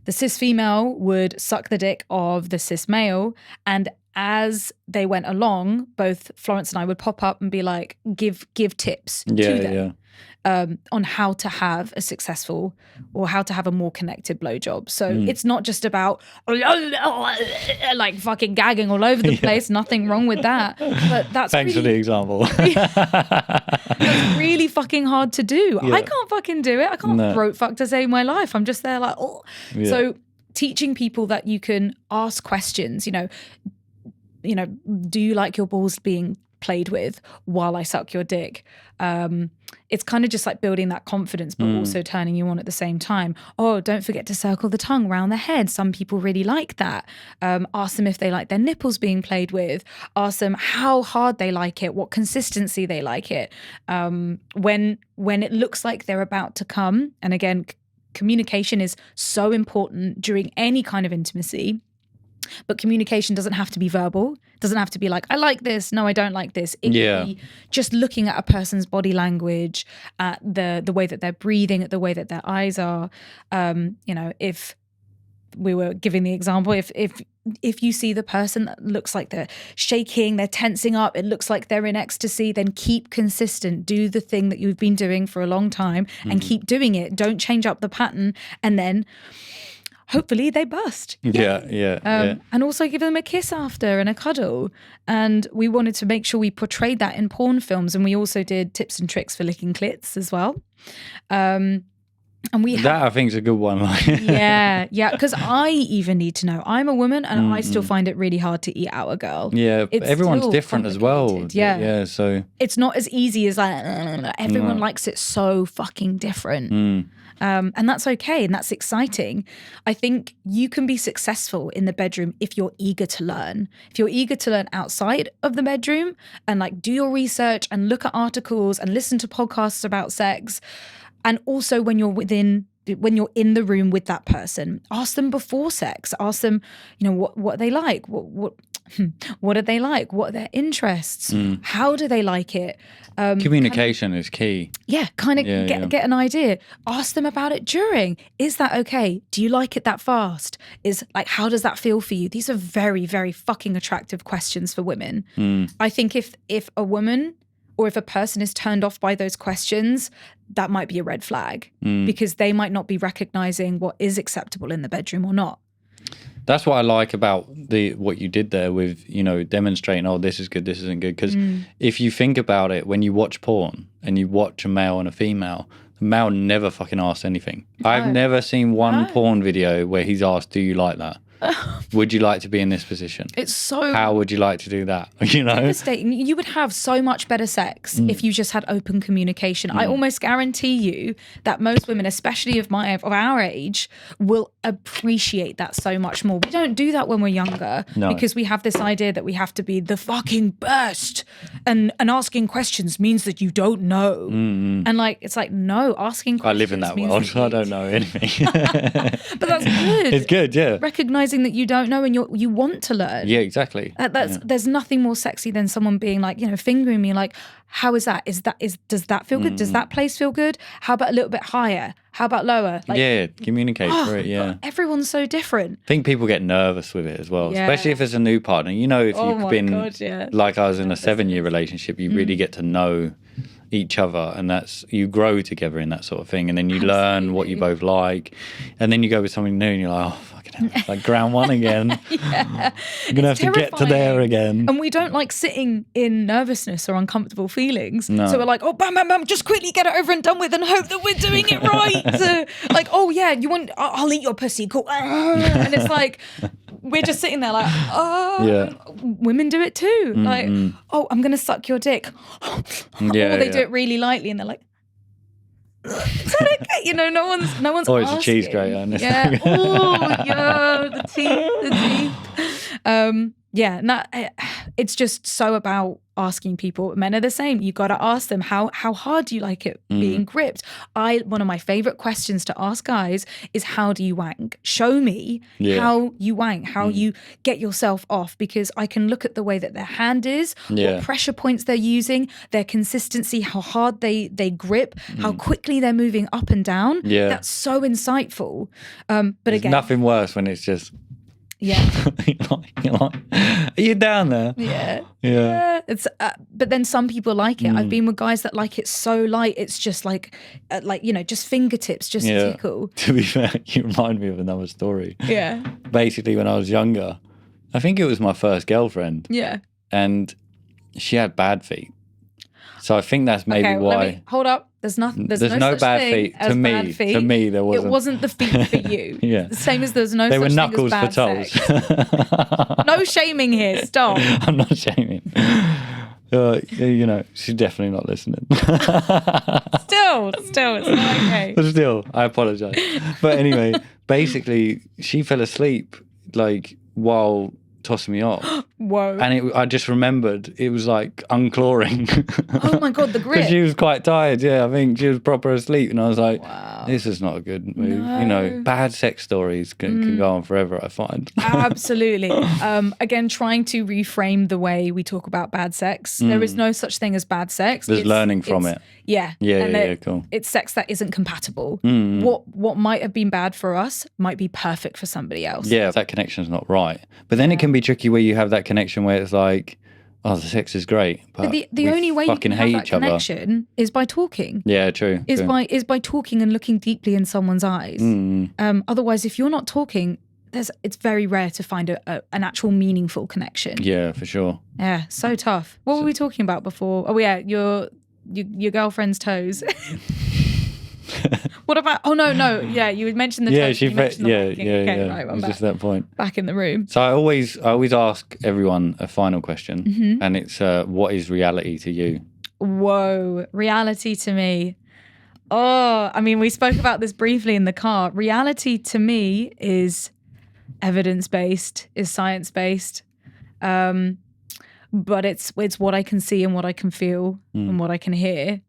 S2: cis female would suck the dick of the cis male, and as they went along, both Florence and I would pop up and be like, give tips to them. On how to have a successful or how to have a more connected blowjob. So it's not just about like fucking gagging all over the place. Nothing wrong with that. But that's
S1: thanks for the example.
S2: That's really fucking hard to do. I can't fucking do it. I can't throat fuck to save my life. I'm just there like, oh. So teaching people that you can ask questions, you know, do you like your balls being played with while I suck your dick? It's kind of just like building that confidence, but also turning you on at the same time. Oh, don't forget to circle the tongue around the head. Some people really like that. Ask them if they like their nipples being played with. Ask them how hard they like it, what consistency they like it. When it looks like they're about to come, and again, communication is so important during any kind of intimacy. But communication doesn't have to be verbal. It doesn't have to be like, I like this. No, I don't like this. It can be just looking at a person's body language, at the way that they're breathing, at the way that their eyes are. If we were giving the example, if you see the person that looks like they're shaking, they're tensing up, it looks like they're in ecstasy, then keep consistent. Do the thing that you've been doing for a long time and keep doing it. Don't change up the pattern, and then hopefully they bust. And also give them a kiss after and a cuddle. And we wanted to make sure we portrayed that in porn films. And we also did tips and tricks for licking clits as well. And we
S1: that I think is a good one.
S2: Because I even need to know. I'm a woman and I still find it really hard to eat out a girl.
S1: It's everyone's different as well. So
S2: it's not as easy as like everyone likes it so fucking different. And that's okay, and that's exciting. I think you can be successful in the bedroom if you're eager to learn. If you're eager to learn outside of the bedroom and like do your research and look at articles and listen to podcasts about sex. And also when you're in the room with that person, ask them before sex. Ask them, what they like, what do they like, what are their interests, how do they like it.
S1: Communication is key.
S2: Get an idea. Ask them about it during. Is that okay? Do you like it that fast? How does that feel for you? These are very, very fucking attractive questions for women. I think if a woman or if a person is turned off by those questions, that might be a red flag because they might not be recognizing what is acceptable in the bedroom or not.
S1: That's what I like about what you did there with, demonstrating, oh, this is good, this isn't good. Because if you think about it, when you watch porn and you watch a male and a female, the male never fucking asks anything. No. I've never seen one porn video where he's asked, do you like that? Would you like to be in this position?
S2: It's so...
S1: How would you like to do that?
S2: Devastating. You would have so much better sex if you just had open communication. I almost guarantee you that most women, especially of our age, will appreciate that so much more. We don't do that when we're younger because we have this idea that we have to be the fucking best, and asking questions means that you don't know. And it's like, no, asking questions.
S1: I live in that world, so I don't know anything.
S2: But that's good.
S1: It's good, yeah.
S2: Recognizing realizing that you don't know and you want to learn.
S1: Yeah, exactly.
S2: There's nothing more sexy than someone being like, fingering me like, how is that? Does that feel good? Does that place feel good? How about a little bit higher? How about lower? Like,
S1: communicate through it. Yeah.
S2: God, everyone's so different.
S1: I think people get nervous with it as well, especially if it's a new partner. If you've been like I was in a 7-year relationship, you really get to know each other, and you grow together in that sort of thing, and then you learn what you both like, and then you go with something new and you're like, oh fucking hell, it's like ground one again.
S2: Yeah.
S1: I'm gonna have to get to there again.
S2: And we don't like sitting in nervousness or uncomfortable feelings.
S1: No.
S2: So we're like, oh, bam, bam, bam, just quickly get it over and done with and hope that we're doing it right. So, like, oh yeah, I'll eat your pussy, cool. And it's like, we're just sitting there like, women do it too. Like, oh, I'm gonna suck your dick. They do it really lightly and they're like, is that okay? No one's
S1: or it's
S2: asking.
S1: a cheese grater.
S2: Yeah. Oh, yeah, the teeth. It's just so about asking people. Men are the same. You got to ask them, how hard do you like it being gripped? One of my favorite questions to ask guys is, how do you wank? Show me how you wank, how you get yourself off, because I can look at the way that their hand is, what pressure points they're using, their consistency, how hard they grip, how quickly they're moving up and down. Yeah. That's so insightful. But
S1: there's
S2: again,
S1: nothing worse when it's just
S2: you're
S1: like, are you down there? Yeah.
S2: It's but then some people like it. I've been with guys that like it so light. It's just like just fingertips, just a tickle.
S1: To be fair, you remind me of another story.
S2: Yeah.
S1: Basically, when I was younger, I think it was my first girlfriend.
S2: Yeah.
S1: And she had bad feet. So I think that's maybe why.
S2: Hold up. There's nothing. There's
S1: no
S2: such
S1: bad
S2: thing
S1: feet
S2: as
S1: to me.
S2: bad feet.
S1: To me, there wasn't.
S2: It wasn't the feet for you.
S1: Yeah.
S2: The same as there's no
S1: they
S2: such
S1: were
S2: thing
S1: knuckles
S2: as bad
S1: for toes.
S2: sex. No shaming here. Stop.
S1: I'm not shaming. She's definitely not listening.
S2: Still, it's not okay.
S1: But still, I apologize. But anyway, basically, she fell asleep while tossing me off.
S2: Whoa.
S1: And I just remembered it was like unclawing.
S2: Oh my God, the grip.
S1: Because she was quite tired. Yeah, I think she was proper asleep. And I was like, wow, this is not a good move.
S2: No.
S1: Bad sex stories can go on forever, I find.
S2: Absolutely. Again, trying to reframe the way we talk about bad sex. There is no such thing as bad sex.
S1: There's learning from it.
S2: Yeah.
S1: Yeah, cool.
S2: It's sex that isn't compatible. What might have been bad for us might be perfect for somebody else.
S1: Yeah, that connection's not right. But then it can be tricky where you have that connection where it's like, oh, the sex is great, but
S2: the only way you can have that connection is by talking.
S1: Yeah, true.
S2: Is by talking and looking deeply in someone's eyes. Otherwise, if you're not talking, it's very rare to find an actual meaningful connection.
S1: Yeah, for sure.
S2: Yeah, so tough. What were we talking about before? Oh yeah, your girlfriend's toes. What about? Oh no. Yeah, you had mentioned the toes.
S1: Yeah,
S2: Right,
S1: it was just that point.
S2: Back in the room.
S1: So I always ask everyone a final question, and it's what is reality to you?
S2: Whoa, reality to me. Oh, I mean, we spoke about this briefly in the car. Reality to me is evidence-based, is science-based. But it's what I can see and what I can feel and what I can hear.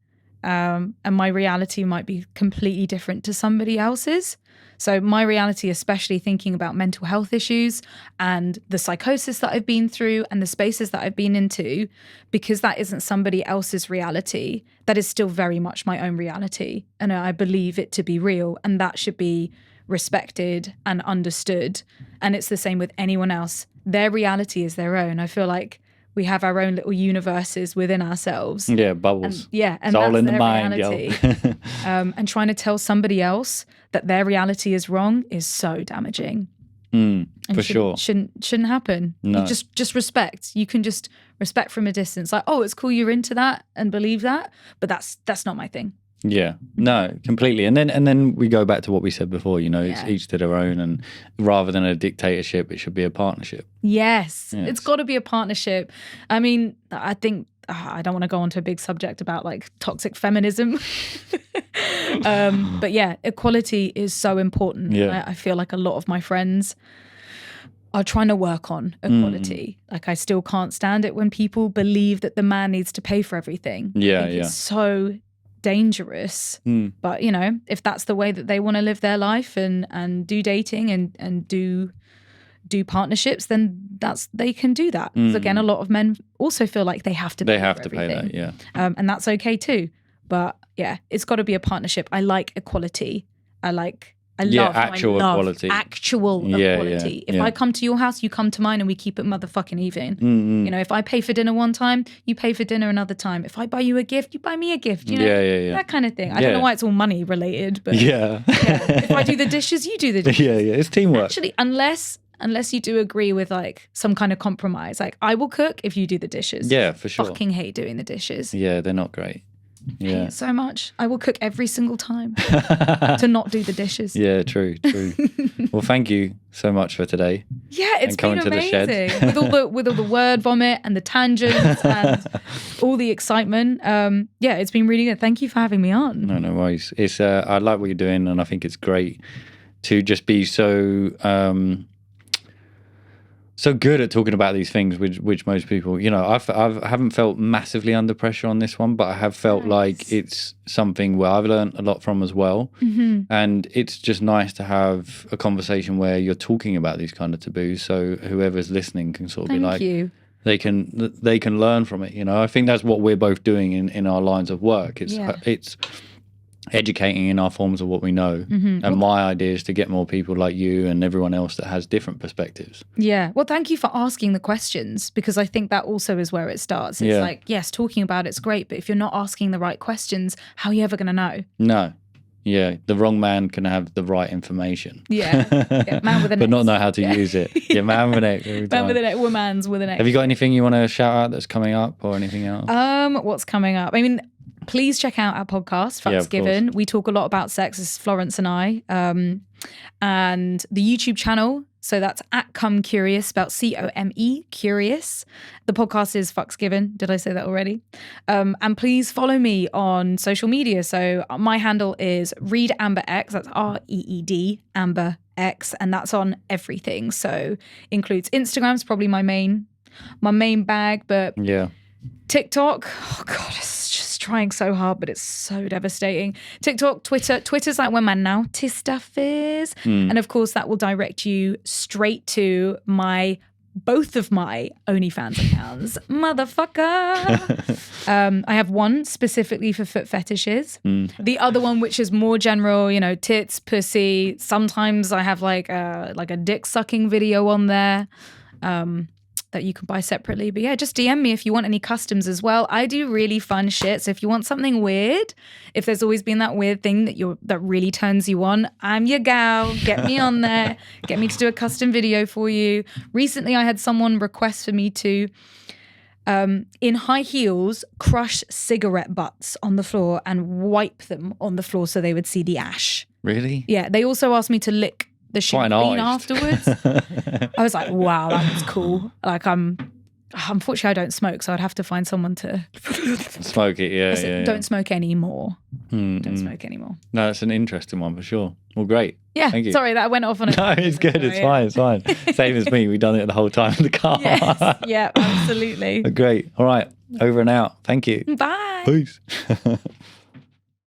S2: And my reality might be completely different to somebody else's. So my reality, especially thinking about mental health issues and the psychosis that I've been through and the spaces that I've been into, because that isn't somebody else's reality, that is still very much my own reality. And I believe it to be real, and that should be respected and understood. And it's the same with anyone else. Their reality is their own. I feel like we have our own little universes within ourselves.
S1: Yeah, bubbles.
S2: And
S1: it's all in the mind,
S2: reality. And trying to tell somebody else that their reality is wrong is so damaging.
S1: For sure.
S2: Shouldn't happen.
S1: No.
S2: You just respect. You can just respect from a distance. Like, oh, it's cool you're into that and believe that, but that's not my thing.
S1: Yeah, no, completely. And then we go back to what we said before, it's each to their own, and rather than a dictatorship, it should be a partnership.
S2: Yes. It's got to be a partnership. I mean, I think, I don't want to go on to a big subject about like toxic feminism. But yeah, equality is so important.
S1: Yeah.
S2: I feel like a lot of my friends are trying to work on equality. Like I still can't stand it when people believe that the man needs to pay for everything. It's so dangerous. But if that's the way that they want to live their life and do dating and do do partnerships, then they can do that. Because again, a lot of men also feel like they have to pay
S1: that, yeah.
S2: And that's okay too. But yeah, it's got to be a partnership. I like equality. I love
S1: actual equality.
S2: Actual equality. If I come to your house, you come to mine, and we keep it motherfucking even. You know, if I pay for dinner one time, you pay for dinner another time. If I buy you a gift, you buy me a gift. You know, that kind of thing. I don't know why it's all money related, but if I do the dishes, you do the dishes.
S1: It's teamwork.
S2: Actually, unless you do agree with like some kind of compromise, like I will cook if you do the dishes.
S1: Yeah, for sure.
S2: Fucking hate doing the dishes.
S1: Yeah, they're not great.
S2: I hate it so much. I will cook every single time to not do the dishes.
S1: Yeah, true. Well, thank you so much for today.
S2: Yeah, it's been amazing with all the word vomit and the tangents and all the excitement. It's been really good. Thank you for having me on.
S1: No worries. It's I like what you're doing, and I think it's great to just be so good at talking about these things, which most people, you know, I haven't felt massively under pressure on this one, but I have felt like it's something where I've learned a lot from as well. And it's just nice to have a conversation where you're talking about these kind of taboos, so whoever's listening can sort of be like, they can learn from it. You know, I think that's what we're both doing in our lines of work. It's educating in our forms of what we know. And my idea is to get more people like you and everyone else that has different perspectives.
S2: Well, thank you for asking the questions, because I think that also is where it starts. It's like, yes, talking about it's great, but if you're not asking the right questions, how are you ever going to know?
S1: No. Yeah, the wrong man can have the right information.
S2: Man with an
S1: but not know how to use it. Man with an X.
S2: Man with an X. Woman's with an X.
S1: Have you got anything you want to shout out that's coming up or anything else?
S2: What's coming up? I mean, please check out our podcast, Fucks Given. We talk a lot about sex, as Florence and I. And the YouTube channel, so that's at ComeCurious, spelled COME, Curious. The podcast is Fucks Given. Did I say that already? And please follow me on social media. So my handle is ReedAmberX, that's REED, Amber X, and that's on everything. So includes Instagram's probably my main bag, but TikTok, oh God, it's just trying so hard, but it's so devastating. TikTok, Twitter's like where my naughty stuff is. And of course, that will direct you straight to both of my OnlyFans accounts. Motherfucker. I have one specifically for foot fetishes. The other one, which is more general, you know, tits, pussy. Sometimes I have like a dick sucking video on there. That you can buy separately. But yeah, just DM me if you want any customs as well. I do really fun shit. So if you want something weird, if there's always been that weird thing that really turns you on, I'm your gal. Get me on there. Get me to do a custom video for you. Recently, I had someone request for me to, in high heels, crush cigarette butts on the floor and wipe them on the floor so they would see the ash.
S1: Really?
S2: Yeah. They also asked me to lick the shit clean afterwards. I was like, wow, that was cool. Like, unfortunately I don't smoke, so I'd have to find someone to
S1: smoke it.
S2: Don't smoke anymore. Don't smoke anymore.
S1: No, that's an interesting one for sure. Well, great.
S2: Yeah.
S1: Thank you.
S2: Sorry that went off on a
S1: No, it's good. It's fine. It's fine. Same as me. We've done it the whole time in the car.
S2: Yes. Yeah, absolutely.
S1: Great. All right. Over and out. Thank you.
S2: Bye.
S1: Peace.